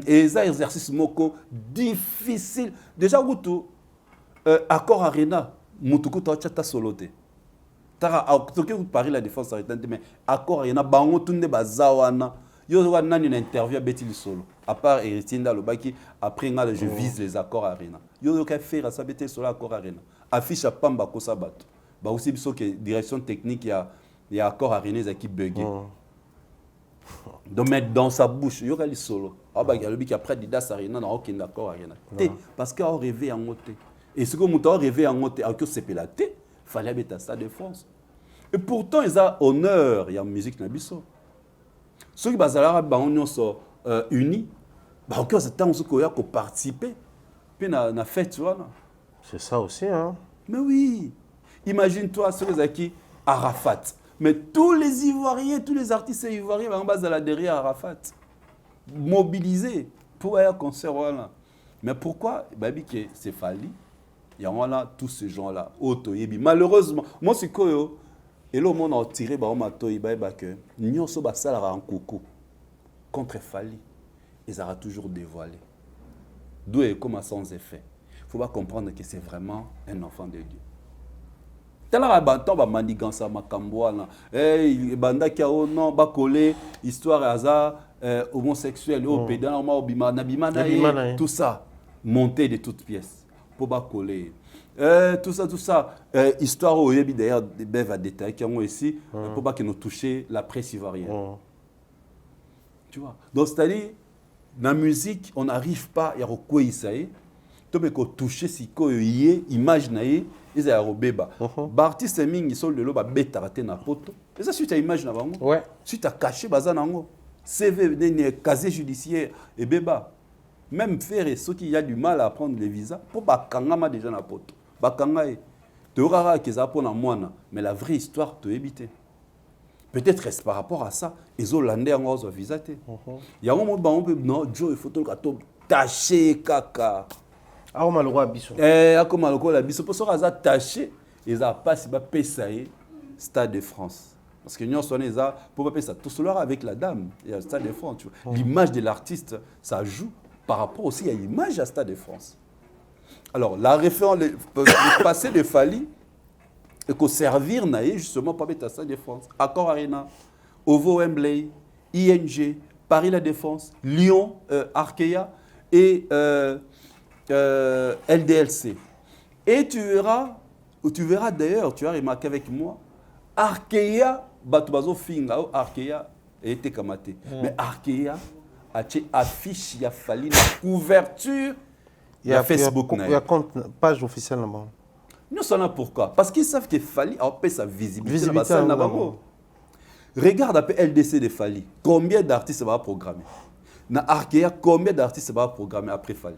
Et ça exercice moko difficile. Déjà Wutu Accor Arena, mutuku ta chata solote. Tara toke Paris la Défense Arena mais Accor Arena bango tunde bazawana. Yo wana une interview à Betty solo. À part Eritinda Lobaki après je vise les Accor Arena. Yo ka faire ça Betty solo Accor Arena. Affiche à Pamba ko sabato. Ba aussi biso que direction technique il y a Accor Arena qui bugué. Donc mettre dans sa bouche, il y aura les solo. Il y a le qui après Didas Arena, non, aucun d'accord Arena. Parce qu'on rêvé en moté. Et ce que nous avons rêvé en moté, alors que c'est pélaté, il fallait mettre à Stade de France. Et pourtant, ils ont honneur, il y a une musique nabiso. Ceux qui sont unis, au cœur de ce temps, ils ont participé. Puis on a fait, tu vois. C'est ça aussi, hein. Mais oui. Imagine-toi, ceux qui Arafat. Mais tous les Ivoiriens, tous les artistes ivoiriens vont base derrière Arafat. Mobilisés pour aller à un concert. Voilà. Mais pourquoi c'est Fali? Il y a tous ces gens-là. Malheureusement, moi, c'est quoi? Et là, on a tiré que nous sommes en coucou contre Fali. Ils auront toujours dévoilé. D'où est comme sans effet. Il faut pas comprendre que c'est vraiment un enfant de Dieu. Tala bantan ba mandigansa makamboana banda kia non ba coller histoire hasard homosexuel au pédant au bimana tout ça monté de toutes pièces pour ba coller tout ça histoire au yebi d'ailleurs des belles détails qui ont ici pour pas que nous toucher la presse ivoirienne. Tu vois, donc c'est-à-dire dans la musique on n'arrive pas à quoi il s'agit to be ko toucher si ko yé image na yé ils a robeba artiste mingi sol de lo ba beta raté na poto et ça suite à image na bango ouais suite à caché baza nango CV ne casier judiciaire et beba même faire ceux qui a du mal à prendre les visas pour ba kangama déjà na poto ba kangaé te rara que ça pour na moana mais la vraie histoire te éviter peut-être est par rapport à ça ils ont landé en rose visaté il y a un moment on peut non Joe photo ka to taché kaka. Ah, on a le roi Bissot. Comme le roi Bissot, pour ça, ils ont taché, ils ont pas si bas Pessaï, Stade de France. Parce que nous sommes là pour pas ça. Tout cela avec la dame et à Stade de France. L'image de l'artiste, ça joue par rapport aussi à l'image à Stade de France. Alors, la référence, le passé de Fali, et qu'on servir justement pour mettre à Stade de France. Accor Arena, OVO Wembley, ING, Paris La Défense, Lyon, Arkea et LDLC. Et tu verras d'ailleurs, tu as remarqué avec moi, Arkea, Batubazo Finga, Arkea était kamaté. Mais Arkea a affiche, il a fallu la couverture, il y a Facebook. Il y a compte, page officielle là-bas. Nous sommes là pourquoi? Parce qu'ils savent qu'il fallait appeler sa visibilité. Visibilité Regarde un peu LDC de Fali. Combien d'artistes va programmer? Na Arkea, combien d'artistes va programmer après Fali?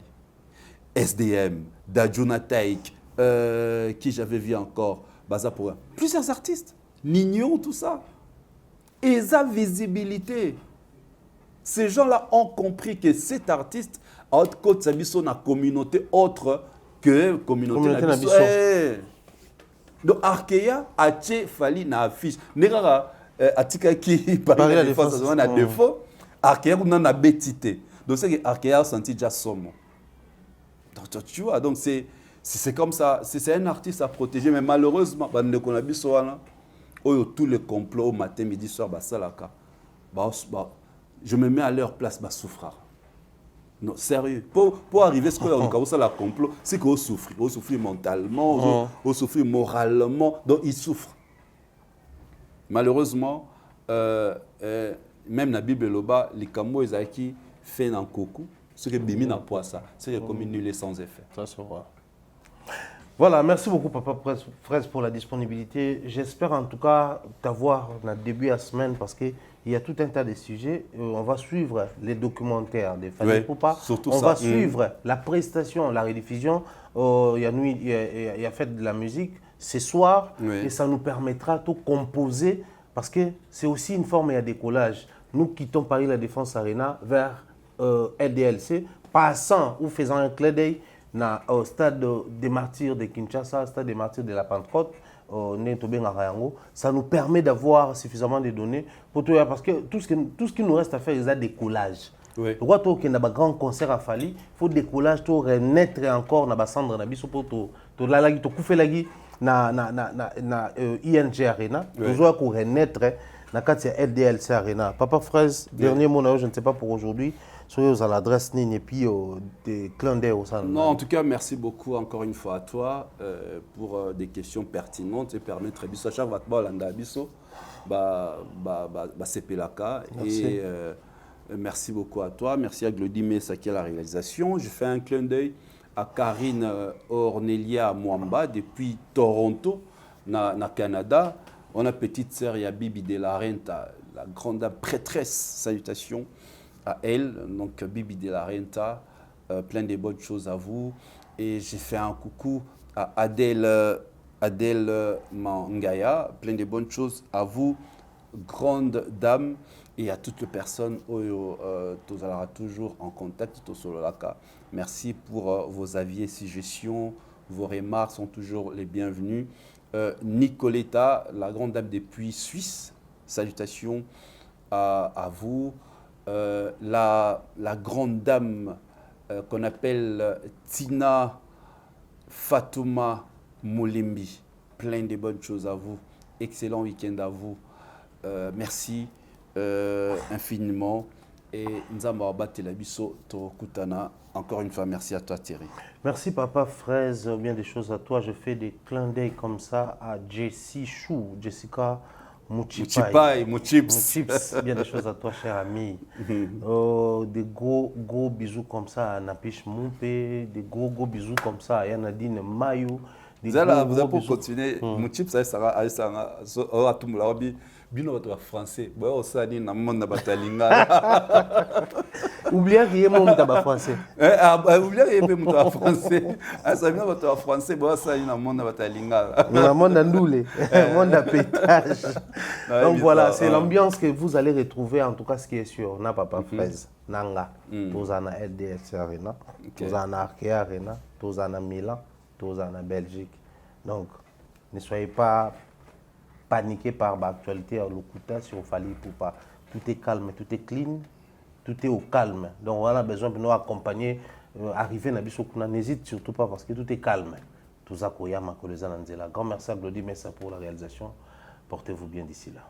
SDM, Dajuna Taïk, qui j'avais vu encore, Baza Programme. Plusieurs artistes. Nignon, tout ça. Et sa visibilité. Ces gens-là ont compris que cet artiste a autre côté de la communauté autre que communauté Nabiso. Donc Arkea a Fali na affiche. Nera atika qui Paris La Défense a défaut. Arkea na betité. Donc c'est que Arkea a senti déjà son mot. Donc tu vois, donc c'est comme ça, c'est un artiste à protéger, mais malheureusement bande qu'on a biso wana tous les complots au matin midi soir basalaka. Je me mets à leur place, souffrir. Non, sérieux. Pour arriver à ce qu'on a la complot, c'est qu'on souffre. On souffre mentalement, on souffre moralement. Donc, ils souffrent. Malheureusement, même dans la Bible, les camo qui fait un coucou, ce qui est bimi dans poisson, c'est comme nul sans effet. Ça se voit. Voilà, merci beaucoup Papa Fraise pour la disponibilité. J'espère en tout cas t'avoir dans le début de la semaine parce qu'il y a tout un tas de sujets. On va suivre les documentaires de Fali Poupa. On va suivre la prestation, la rediffusion. Il y a fait de la musique ce soir et ça nous permettra de composer parce que c'est aussi une forme de décollage. Nous quittons Paris La Défense Arena vers LDLC, passant ou faisant un clin d'œil au stade des martyrs de Kinshasa, stade des martyrs de la Pentecôte, ça nous permet d'avoir suffisamment de données pour tout, parce que tout ce qui nous reste à faire, c'est un décollage. Le roi qui a un grand concert à Fali, il faut décollage pour renaître encore dans la cendre pour ING Arena, toujours pour renaître dans la LDLC Arena. Papa Fraise, dernier mot, je ne sais pas pour aujourd'hui. Sur l'adresse et puis des clins d'œil au sein. Non, en tout cas, merci beaucoup encore une fois à toi pour des questions pertinentes et permettre à chaque fois et merci beaucoup à toi. Merci à Glody Messa qui a la réalisation. Je fais un clin d'œil à Karine Ornelia Mwamba depuis Toronto, na Canada. On a petite sœur Bibi de la Renta, la grande dame prêtresse. Salutations à elle, donc Bibi de la Renta, plein de bonnes choses à vous. Et j'ai fait un coucou à Adèle Mangaya, plein de bonnes choses à vous, grande dame, et à toutes les personnes qui sont toujours en contact. Merci pour vos avis et suggestions, vos remarques sont toujours les bienvenues. Nicoletta, la grande dame depuis Suisse, salutations à vous. La grande dame qu'on appelle Tina Fatouma Molembi. Plein de bonnes choses à vous. Excellent week-end à vous. Merci infiniment. Et Nzamba Telabiso Torokutana. Encore une fois, merci à toi Thierry. Merci Papa Fraise, bien des choses à toi. Je fais des clins d'œil comme ça à Jessie Chou, Jessica Mouchipai, Mouchips, bien des choses à toi, cher ami. Des gros bisous comme ça à Napish Moupe, des gros bisous comme ça à Yanadine Mayou. Vous allez pour continuer. Mouchips, ça sera à tout le monde. Bino votre français, bon ça dit na monde batalinga. Oubliez qu'il y a mon tabac français. Oubliez qu'il y a mon français. Ça vient votre français, bon ça dit na monde batalinga. Na monde ndoulé, monde à pétage. Donc voilà, c'est l'ambiance que vous allez retrouver en tout cas ce qui est sûr. Na Papa Fraise, Nanga, Tozana LDLC Arena, Tozana Arkea Arena, Tozana Milan, Tozana Belgique. Donc ne soyez pas paniquer par l'actualité à l'Okuta si on fallait pour pas. Tout est calme, tout est clean, tout est au calme. Donc on a besoin de nous accompagner, arriver à Bissokuna. N'hésite surtout pas parce que tout est calme. Tout ça, Koyama, Koleza Nanzela. Grand merci à Glody Messa pour la réalisation. Portez-vous bien d'ici là.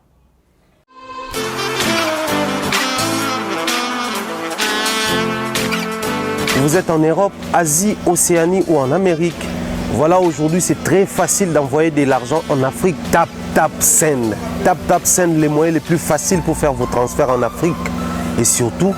Vous êtes en Europe, Asie, Océanie ou en Amérique. Voilà, aujourd'hui, c'est très facile d'envoyer de l'argent en Afrique. Tap, tap, send. Tap, tap, send, les moyens les plus faciles pour faire vos transferts en Afrique. Et surtout,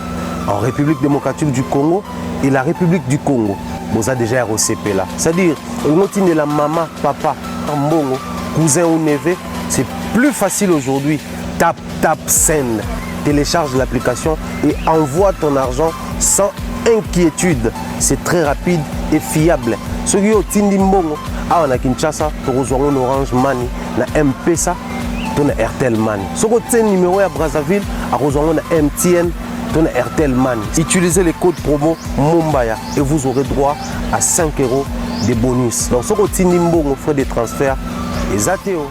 en République démocratique du Congo et la République du Congo. Vous avez déjà ROCP là. C'est-à-dire, on la maman, papa, mbongo, cousin ou neveu. C'est plus facile aujourd'hui. Tap, tap, send. Télécharge l'application et envoie ton argent sans inquiétude. C'est très rapide et fiable. Ceux qui ont Tindi Mbongo, on a Kinshasa, on a Orange Money, na M-Pesa, on a Airtel Money. Ceux qui ont numéro à Brazzaville, on a MTN, on a Airtel Money. Utilisez les codes promo Mumbaya et vous aurez droit à 5 € de bonus. Donc ceux qui ont Tindi Mbongo, frais de transfert, les ATO.